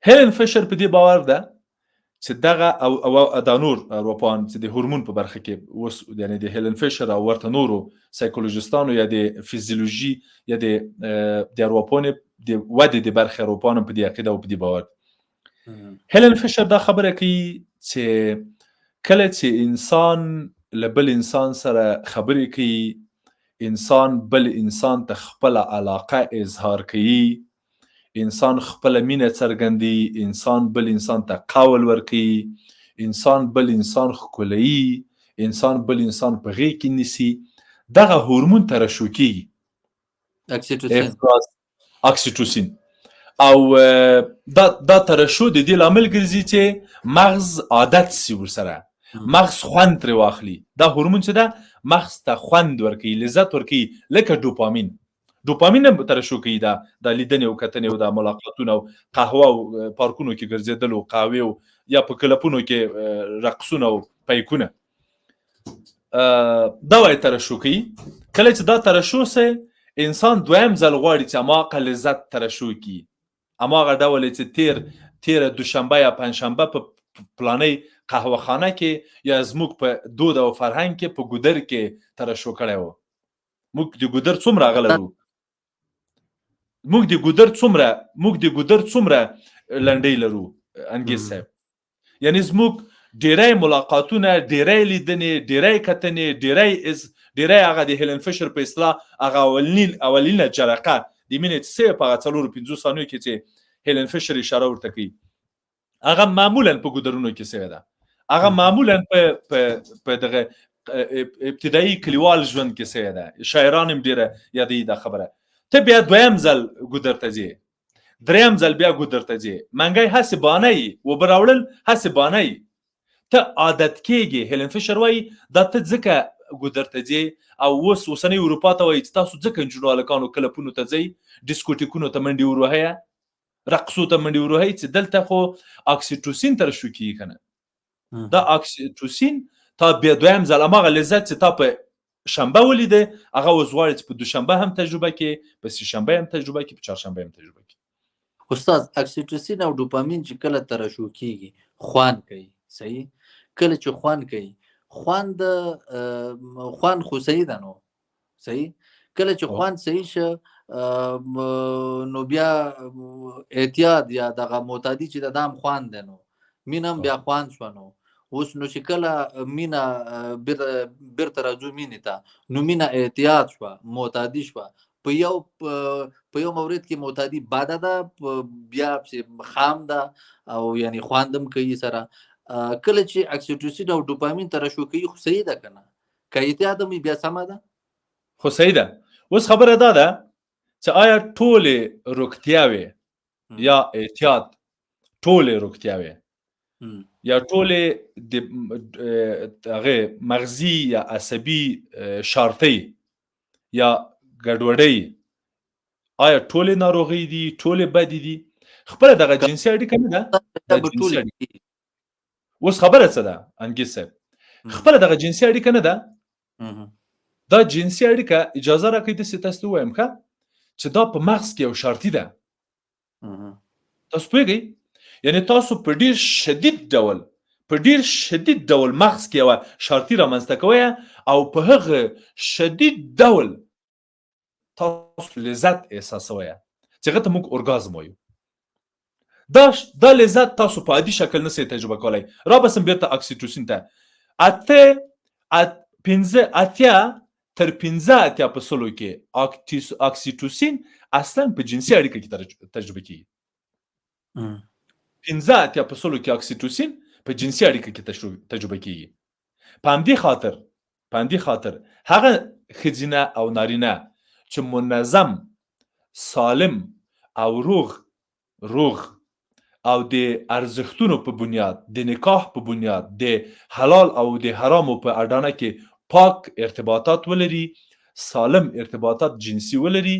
هیلن فیشر په دې باور ده چې دغه او دا نور اروپان چې د هورمون په برخه کې اوس یعنې د هیلن فیشر او ورته نورو سایکولوژیستانو یا د فیزیولوژي یا د اروپانو د ودې د برخې اروپانو په دې عقیده او په دې باور. هیلن فیشر دا خبره کوي چې کله چې انسان له بل انسان سره خبرې کوي، انسان بل انسان ته خپله علاقه اظهار کوي، انسان خپله مینه څرګندوي، انسان بل انسان ته قول ورکوي، انسان بل انسان ښکلوي، انسان بل انسان په غېږ کې نیسي، دغه هورمون ترشح کېږي، اکسیټوسین. او دا ترشح د دې لامل ګرځي چې مغز عادت سي ورسره، مغز خوند ترې واخلي. دا هورمون چې ده مغز ته خوند ورکوي، لذت ورکوي، لکه ډوپامین هم ترشح کوي. دا لیدنې او کتنې او دا ملاقاتونه او قهوه او پارکونو کې ګرځېدل او قهوې او یا په کلپونو کې رقصونه او پیکونه دا وایي ترشح کوي. کله چې دا ترشح سي انسان دویم ځل غواړي چې هماغه لذت ترشح کړي، هماغه ډول چې تیره دوشنبه یا پنجشنبه په پلانۍ قهوه خانه کې یا زموږ په دود او فرهنګ کې په ګودر کې ترشح کړی و. موږ د ګودر څومره هغه لرو، موږ د ګودر څومره لنډۍ لرو انګیز صاحب. یعنې زموږ ډیری ملاقاتونه، ډیری لیدنې، ډیری کتنې، ډیری هغه د هیلن فیشر په اصطلاح هغه اولینه جرقه د مینې چې سوی په هغه 4-5 ثانیو کې چې هیلن فیشر اشاره ورته کوي هغه معمولا په ګودرونو کې سوی ده، هغه معمولا په دغه ابتدایي کلیوال ژوند کې سوی ده. شاعران هم ډیره یادوي دا خبره. ته بیا دویم ځل ګودر ته ځې، دریم ځل بیا ګودر ته ځې، منګی هسې بانه یي، اوبه راوړل هسې بانه یي، ته عادت کېږي. هیلن فیشر وایي دا ته ځکه ګودر ته ځې او اوسنۍ اروپا ته وایي چې تاسو ځکه نجونو هلکانو کلبونو ته ځئ ډیسکوټیکونو ته منډې وروهیه رقصو ته منډې وروهئ چې دلته خو اکسیټوسین ترشح کیږي که نه دا اکسیټوسین تا بیا دویم ځل هماغه لذت چې تا په شنبه ولیده هغه اوس غواړي چې په دوشنبه هم تجربه کړي په سهشنبه هم تجربه کړي په چهارشنبه هم تجربه کړي. استاد اکسیټوسین او ډوپامین چې کله ترشح کیږي خوان کوي صحیح کله چې خوان کوي خوان خو صحیح ده نو صحیح کله چې خوان صحیح شه نو بیا اعتیاد یا دغه معتادي چې د دام خوان ده نو مینم بیا خوان شو نو اوس نو چې کله مینا بیرته راځو مینې ته نو مینا اعتیاد شوه معتادي شوه په یو مورد کې معتادي باده ده بیا خام ده او یعنی خواندم کوي سره کله چې اکسیټوسین او ډوپامین ترشح کوي خو صحیح ده که نه که اعتیاد هم بیا سمه ده خو صحیح ده. اوس خبره دا ده چې آیا ټولې روغتیاوې یا اعتیاد ټولې روغتیاوې یا ټولې د هغه مغزي یا عصبي شارتۍ یا ګډوډۍ آیا ټولې ناروغۍ دي ټولې بدې دي خپله دغه جنسي اړیکه نه ده د جنسي اړیکه اوس خبره څه ده انګیز صاحب خپله دغه جنسي اړیکه نه ده دا جنسي اړیکه اجازه راکړئ داسې تاسو ته ووایم ښه چې دا په مغز کې یو شارتي ده تاسو پوهېږئ یعنې تاسو په ډېر شدید ډول مغز کې یوه شارتي رامنځته کوئ او په هغه شدید ډول تاسو لذت احساسوئ چې هغه ته موږ اورګازم وایو دا لذت تاسو په عادي شکل نسئ تجربه کولی رابسم بیرته اکسیټوسین ته اتیا تر 15 په سلو کې اکسیټوسین اصلا په جنسي اړیکه کې تجربه کیږي 15 په سلو کې اکسیټوسین په جنسي اړیکه کې تجربه کیږي په همدې خاطر هغه ښځینه او نارینه چې منظم سالم او روغ او د ارزښتونو په بنیاد د نکاح په بنیاد د حلال او د حرامو په اډانه کې پاک ارتباطات ولري سالم ارتباطات جنسي ولري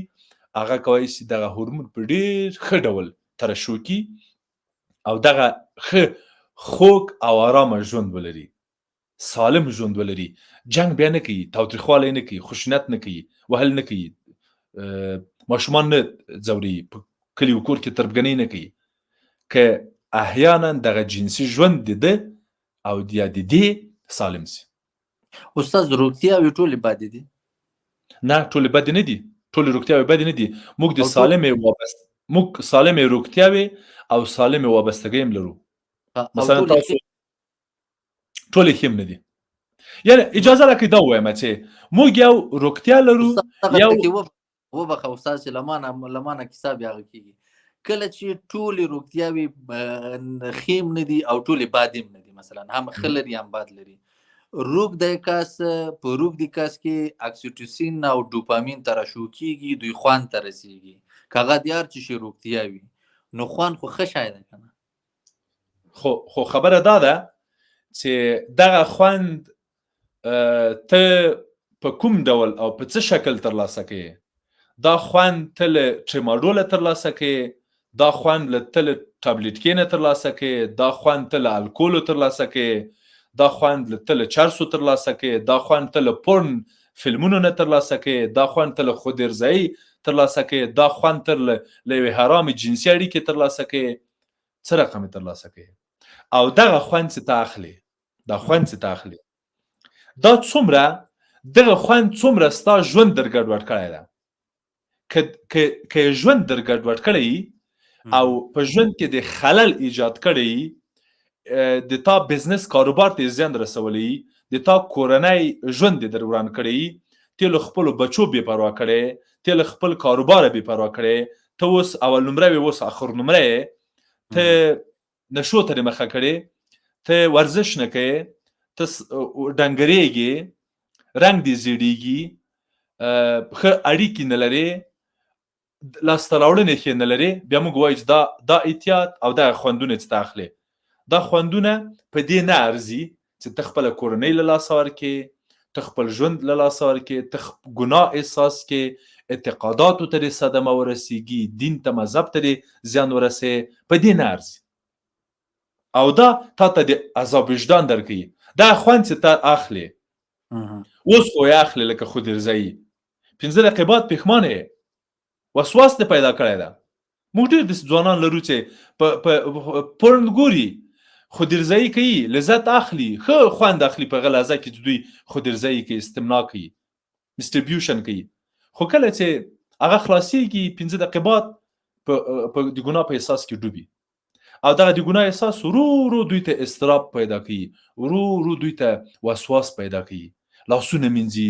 هغه کولی شي دغه هورمون په ډېر ښه ډول ترشح کړي او دغه ښه خوږ او آرامه ژوند ولري سالم ژوند ولري جنګ بیا نه کوي تاوتریخوالی نه کوي خشونت نه کوي وهل نه کوي ماشومان نه ځوري په کلي و کور کې تربګنۍ نه کوي که احیانا دغه جنسي ژوند د ده او یا د دې سالم سي. استاد روغتیاوې ټولې بدې دي؟ نه ټولې بدې نه دي ټولې روغتیاوې بدې نه دي موږ د سالمې روغتیاوې او سالمې وابستګۍ هم لرو مثلا تاسو ټولې ښې هم نه دي یعنې اجازه راکړئ دا ووایم چې موږ یو روغتیا لرو یو وبخه استاد چې لمانه کیسه بیا هغه کېږي کله چې ټولې روغتیاوې ښې هم نه دي او ټولې بد هم نه دي مثلا هم ښه لري هم بد لري روغ کس په روغ دی کس کې اکسیټوسین او ډوپامین ترشح کیږي دوی خوان ته رسیږي که هغه د هر څه شي روغتیا وي نو خوان خو ښه شی ده که نه خو خبره دا ده چې دغه خوند ته په کوم ډول او په څه شکل ترلاسه کوي دا خوند ته له ټریماډوله ترلاسه کوي دا خوند له ته له ټابلیټکې نه ترلاسه کوي دا خوند ته له الکولو ترلاسه کوي دا خوند له ته له چرسو ترلاسه کوي دا خوند ته له پورن فلمونو نه ترلاسه کوي دا خوند ته له خودارضایي ترلاسه کوي دا خوند ته له یوې حرامې جنسي اړیکې ترلاسه کوي څه رقم ترلاسه کوي او دغه خوند چې ته اخلي دا دغه خوند څومره ستا ژوند در ګډوډ کړی ده که ژوند در ګډوډ کړی او په ژوند کې د خلل ایجاد کړی د تا بزنس کاروبار ته زیان رسولی د تا کورنۍ ژوند در وران کړی ته له خپلو بچو بې پروا کړی ته له خپل کاروباره بې پروا کړی ته اوس اول نمره وې اوس اخر نمره یې ته نشو ته مخه کړی ته ورزش نه کوې ته ډنګرېږې رنګ دې زیړېږي ښه اړیکې نه لرې لاسته راوړنې ښې نه لرې بیا موږ وایو چې دا احتیاط او دغه خوندونه چې ته اخلې دا خوندونه په دې نه ارزي چې ته خپله کورنۍ له لاسه ورکړې ته خپل ژوند له لاسه ورکړې، ته ګناه احساس کې، اعتقاداتو ته دې صدمه ورسېږي، دین ته مذهب ته دې زیان ورسې، په دې نه ارزي. او دا تا ته د عذاب وجدان درکوي. دا خوند چې ته اخلې اوس خو یې اخلې لکه خودرځایي. 15 دقیقې بعد پښیمانه یې، وسواس دې پیدا کړی ده. موږ ډېر داسې ځوانان لرو چې پورن ګوري، خودرځایي کوي، لذت اخلي، ښه خوند اخلي په هغه لحظه کې چې دوی خودرځایي کوي، استمنا کوي، ډسټریبیوشن کوي. خو کله چې هغه خلاصېږي 15 دقیقې بعد په د ګناه په احساس کې ډوبي. او دغه د ګناه احساس ورو ورو دوی ته اضطراب پیدا کوي، ورو ورو دوی ته وسواس پیدا کوي، لاسونه مینځي،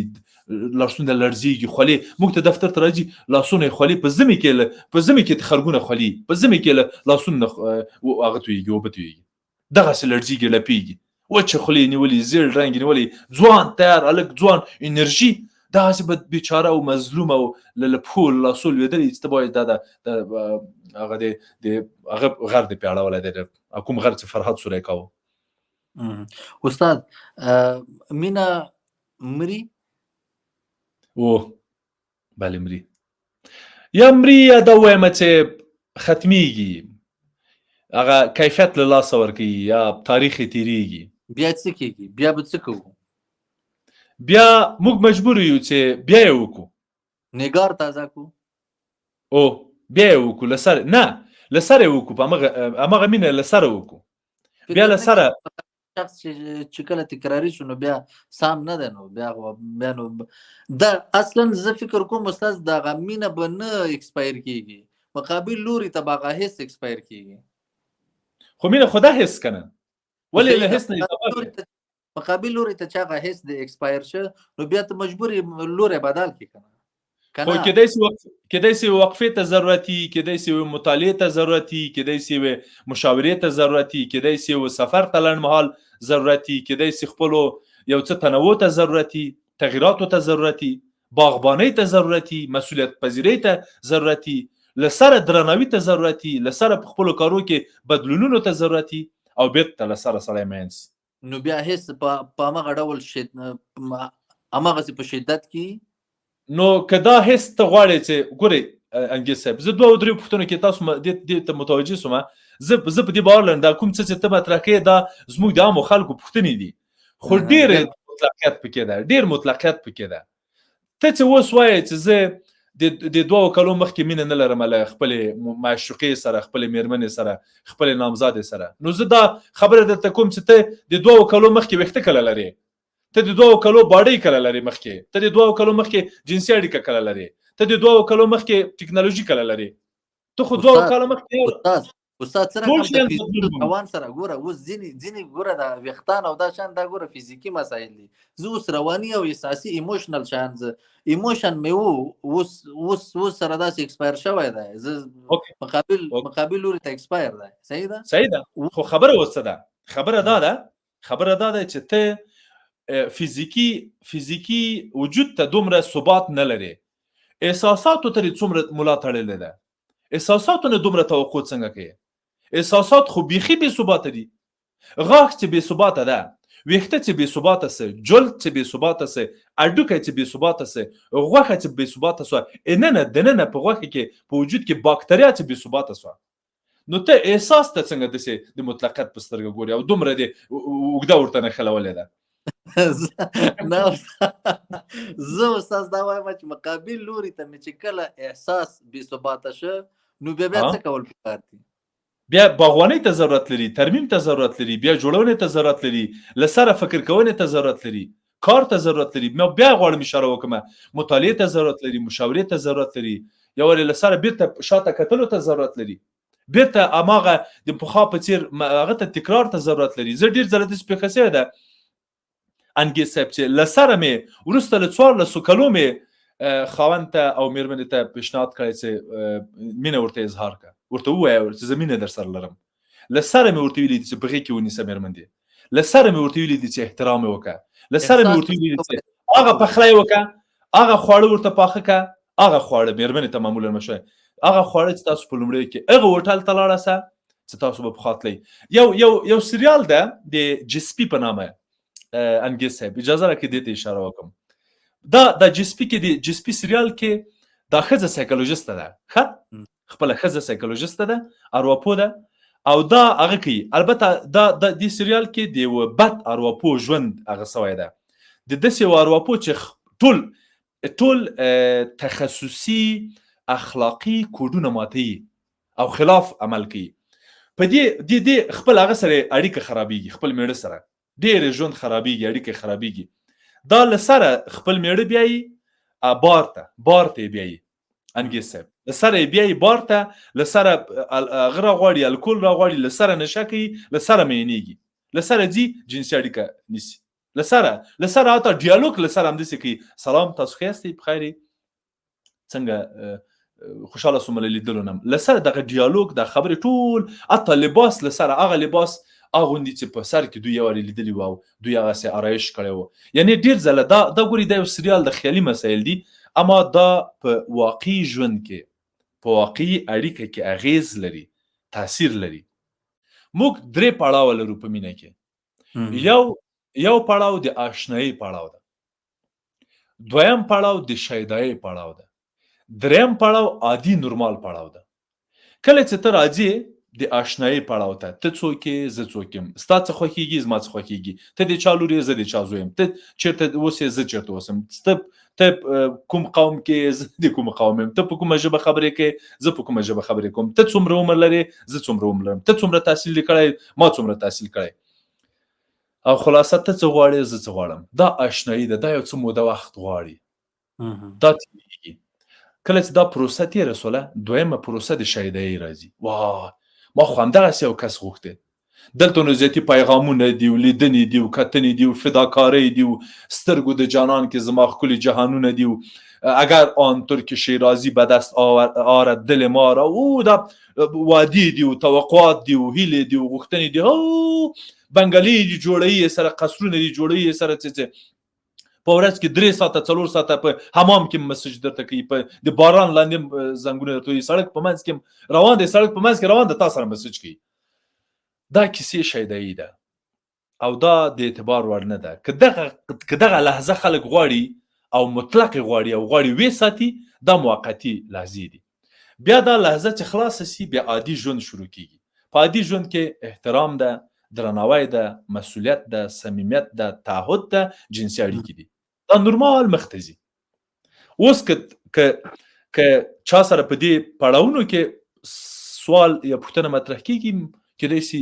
لاسونه لړزېږي، خولې. موږ ته دفتر ته راځي، لاسونه یې خولې، په ژمي کې خرګونه خولي، په ژمي کې لاسونه هغه تویېږي، اوبه تویېږي، دغسې لړزېږي، لپېږي، وچه خولې نیولې، زیړ رنګ نیولې، ځوان تیار هلک، ځوان انرژي، دغسې به بیچاره او مظلوم او له پښو له لاسو لوېدلی چې ته باید دا هغه هغه غر دې پې اړولی دی، کوم غر چې فرهاد سوری کاوه. استاد مینه مري؟ بله مري. یا مري یا دا ووایم چې ختمیږي، هغه کیفیت له لاسه ورکوي، یا تاریخ یې تېرېږي. بیا څه کېږي؟ بیا به څه کوو؟ بیا موږ مجبور یو چې بیا یې وکړو، نګار تازه کړو. بیا یې وکړو، له سره نه، له سره یې وکړو، په همغه مینه له سره وکړو. بیا له سره شخص چې کله تکراري شو نو بیا سام نه دی، نو بیا نو دا اصلا زه فکر کوم استاد دغه مینه به نه اکسپایر کېږي، مقابل لوري ته به هغه حس اکسپایر کېږي. خو مینه خو دا حس که نه، ولې له حس نه مقابل لوري ته چې هغه حس د اکسپایر شه نو بیا ته مجبور یې لوری بدل کړي که نه. خو کېدای سي وقفې ته ضرورت وي، کېدای سي مطالعې ته ضرورت وي، کېدای سي مشاورې ته ضرورت وي، کېدای سي سفر ته لنډمهال ضرورت وي، کېدای سي خپلو یو څه تنوع ته ضرورت وي، تغییراتو ته ضرورت وي، باغبانۍ ته ضرورت وي، مسؤلیت پذیرۍ ته ضرورت وي، له سره درناوي ته ضرورت وي، له سره په خپلو کارو کې بدلونونو ته ضرورت وي، او بېرته له سره سړی مین سي. نو بیا هیڅ په همغه ډول همغسې په شدت کې. نو که دا حس ته غواړې چې ګورئ انګیز صاحب، زه 2 او 3 پوښتنو کې تاسو دې ته متوجه سوم. زه په دې باور لرم دا کوم څه چې ته مطرح کوې دا زموږ د عامو خلکو پوښتنې دي، خو ډېر مطلقیت پکې ده، ډېر مطلقیت پکې ده. ته چې اوس وایې چې زه د 2 کالو مخکې مینه نه لرم له خپلې معشوقې سره، خپلې مېرمنې سره، خپلې نامزادې سره، نو زه دا خبره درته کوم چې ته د 2 کالو مخکې ویښته کله لرې، ته د 2 کالو باډۍ کله لرې مخکې، ته د 2 کالو مخکې جنسي اړیکه کله لرې، ته د 2 کالو مخکې ټکنالوژي کله لرې، ته خو 2 کالو مخکې استاد سره کوم د فزیکي روان سره ګوره. اوس ځینې ګوره د ویښتان او دا شان دا ګوره فزیکي مسایل دي. زه اوس رواني او احساسي ایموشنل شان، زه ایموشن مې اوس سره داسې اکسپایر شوی دی، زه مقابل لوري ته اکسپایر دی. صحیح ده. خو خبره اوس څه ده؟ خبره دا ده چې ته فزیکی وجود ته دومره ثبات نه لري، احساساتو ته څومره ملا تړلې ده، احساساتو نه دومره توقع څنګه کوي؟ احساسات خو بیخي بې ثباته دي. غاښ چې بې ثباته ده، ویښته چې بې ثباته سه، جلد چې بې ثباته سه، اډوکی چې بې ثباته سه، غوښه چې بې ثباته سوه، دننه په غوښه کې په وجود کې باکتریا چې بې ثباته سوه، نو ته احساس ته څنګه داسې د مطلقیت په سترګه ګورې او دومره دې اوږده ورته نښلولې ده؟ زه استاد دا وایم چې مقابل لوري ته مې چې کله احساس بې ثباته شه نو بیا څه کول پکار دي؟ بیا باغوانۍ ته ضرورت لري، ترمیم ته ضرورت لري، بیا جوړونې ته ضرورت لري، له سره فکر کونې ته ضرورت لري، کار ته ضرورت لري. بیا غواړم اشاره وکړم، مطالعې ته ضرورت لري، مشاورې ته ضرورت لري، یا ولې له سره بیرته شاته کتلو ته ضرورت لري، بیرته هماغه د پخوا په څېر هغه ته تکرار ته ضرورت لري. زه ډېر ځله داسې پېښه شوې ده انګیز صاحب چې له سره مې وروسته له 14 کلو مې خاوند ته او مېرمنې ته پیشنهاد کړی چې مینه ورته اظهار کړه، ورته ووایه چې زه مینه در سره لرم. له سره مې ورته ویلي دي چې په غېږ کې ونیسه مېرمن دې، له سره مې ورته ویلي دي چې احترام یې وکړه، له سره مې ورته ویلي دي چې هغه پخلی وکړه، هغه خواړه ورته پاخه کړه، هغه خواړه مېرمنې ته معمولا مشوی، هغه خواړه چې تاسو په لومړیو کې هغه هوټل ته لاړه سه چې تاسو به پخوا تلئ. یو سریال ده د جسپي په نامه، انګیز صاحب اجازه راکړئ دې ته اشاره وکړم. دا جسپي کې د جسپي سریال کې دا ښځه سایکولوژیسته ده، ښه خپله ښځه سایکولوژیسته ده، ارواپوه ده، او دا هغه کوي. البته دا د دې سریال کې د یوه بد ارواپوه ژوند هغه سوی ده، د داسې یو ارواپوه چې ټول تخصصي اخلاقي کوډونه ماتوي او خلاف عمل کوي. په دې خپل هغه سره اړیکه خرابېږي، خپل میړه سره ډېر ژوند خرابېږي، اړیکه خرابېږي. دا له سره خپل میړه بیایي بار ته بیایي انګیز صاحب، له سره یې بیایي بار ته، له سره هغه راغواړي الکول راغواړي، له سره نشه کوي، له سره میینېږي، له سره ځي جنسي اړیکه نیسي، له سره حتی ډیالوګ له سره همداسې کوي. سلام تاسو ښه یاستئ بخیر یې څنګه خوشحاله سوم له لیدلو نه، له سره دغه ډیالوګ د خبرې ټول حتی لباس له سره هغه لباس اغوندي چې په سر کې دوی یو وارې لیدلی و او دوی هغسې آرایش کړی و. یعنې ډېر ځله دا ګوري دا یو سریال د خیالي مسایل دي، اما دا په واقعي ژوند کې په واقعي اړیکه کې اغیز لري، تاثیر لري. موږ 3 پړاوه لرو په مینه کې. یو پړاو د آشنایي پړاو ده، دویم پړاو د شیدایي پړاو ده، دریم پړاو عادي نورمال پړاو ده. کله چې ته راځې د آشنایي پړاو ته، ته څوک یې زه څوک یم، ستا څه خوښېږي زما څه خوښېږي، ته د چا لور یې زه د چا زوی یم، ته چېرته اوسې زه چېرته اوسم، ته کوم قوم کې زه د کوم قوم یم، ته په کومه ژبه خبرې کوې زه په کومه ژبه خبرې کوم، ته څومره عمر لرې زه څومره عمر لرم، ته څومره تحصیل دې کړی ما څومره تحصیل کړی، او خلاصه ته څه غواړې زه څه غواړم. دا آشنایي ده، دا یو څه موده وخت غواړي، دا تېرېږي. کله چې دا پروسه تېره سوله، دویمه پروسه د شیدایي راځي. واه ما خو همدغسې یو کس غوښتی، دلته نو زیاتي پیغامونه دي و لیدنې دي و کتنې دي و فداکارۍ دي و سترګو د جانان کې زما ښکلي جهانونه دي و اگر آن ترک شیرازی به دست آرد دل ما را، او دا وعدې دي و توقعات دي و هیلې دي و غوښتنې دي، او بنګلې دي جوړوي سره، قصرونه دي جوړوي سره، څه په ورځ کې 3 ساعته 4 ساعته په حمام کې مسج درته کوي، په د باران لاندې زنګونه درته وي، سړک په منځ کې روان دی، سړک په منځ کې روان دی، تا سره مسج کوي. دا کیسې شیدایي ده او دا د اعتبار وړ نه ده. که دغه لحظه خلک غواړي او مطلق غواړي او غواړي وې ساتي، دا موقتي لحظې دي. بیا دا لحظه چې خلاصه سي، بیا عادي ژوند شروع کیږي. په عادي ژوند کې احترام ده، درناوی ده، مسؤلیت ده، صمیمیت ده، تعهد ده، جنسي اړیکې دي. دا نورمال مخ ته ځي. اوس که چا سره په دې پړاوونو کې سوال یا پوښتنه مطرح کیږي، کېدای شي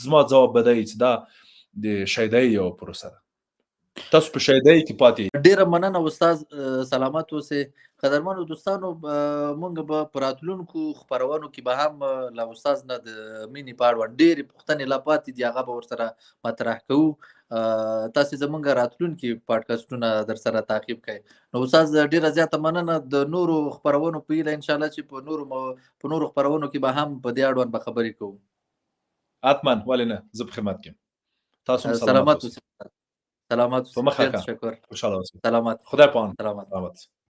زما ځواب به دا وي چې دا د شیدایي یوه پروسه ده. تاسو په شیدایي کې پاتې. ډیره مننه استاد، سلامت اوسئ. قدرمنو دوستانو، موږ به په راتلونکو خپرونو کې به هم له استاد نه د مینې په اړوند ډېرې پوښتنې لا پاتې دي، هغه به ورسره مطرح کوو. تاسې زموږ راتلونکي پاډکاسټونه در سره تعقیب کړئ. نو استاد ډیره زیاته مننه. د نورو خپرونو په هیله انشاءالله چې په نورو خپرونو کې به هم په دې اړوند به خبرې کوو. حتما، ولې نه، زه په خدمت کې یم. تاسو هم سلامت اوسئ. سلامت اوسئ. په مخه تشکر. خوشحاله اوسئ. سلامت. خدای پامان. سلامت.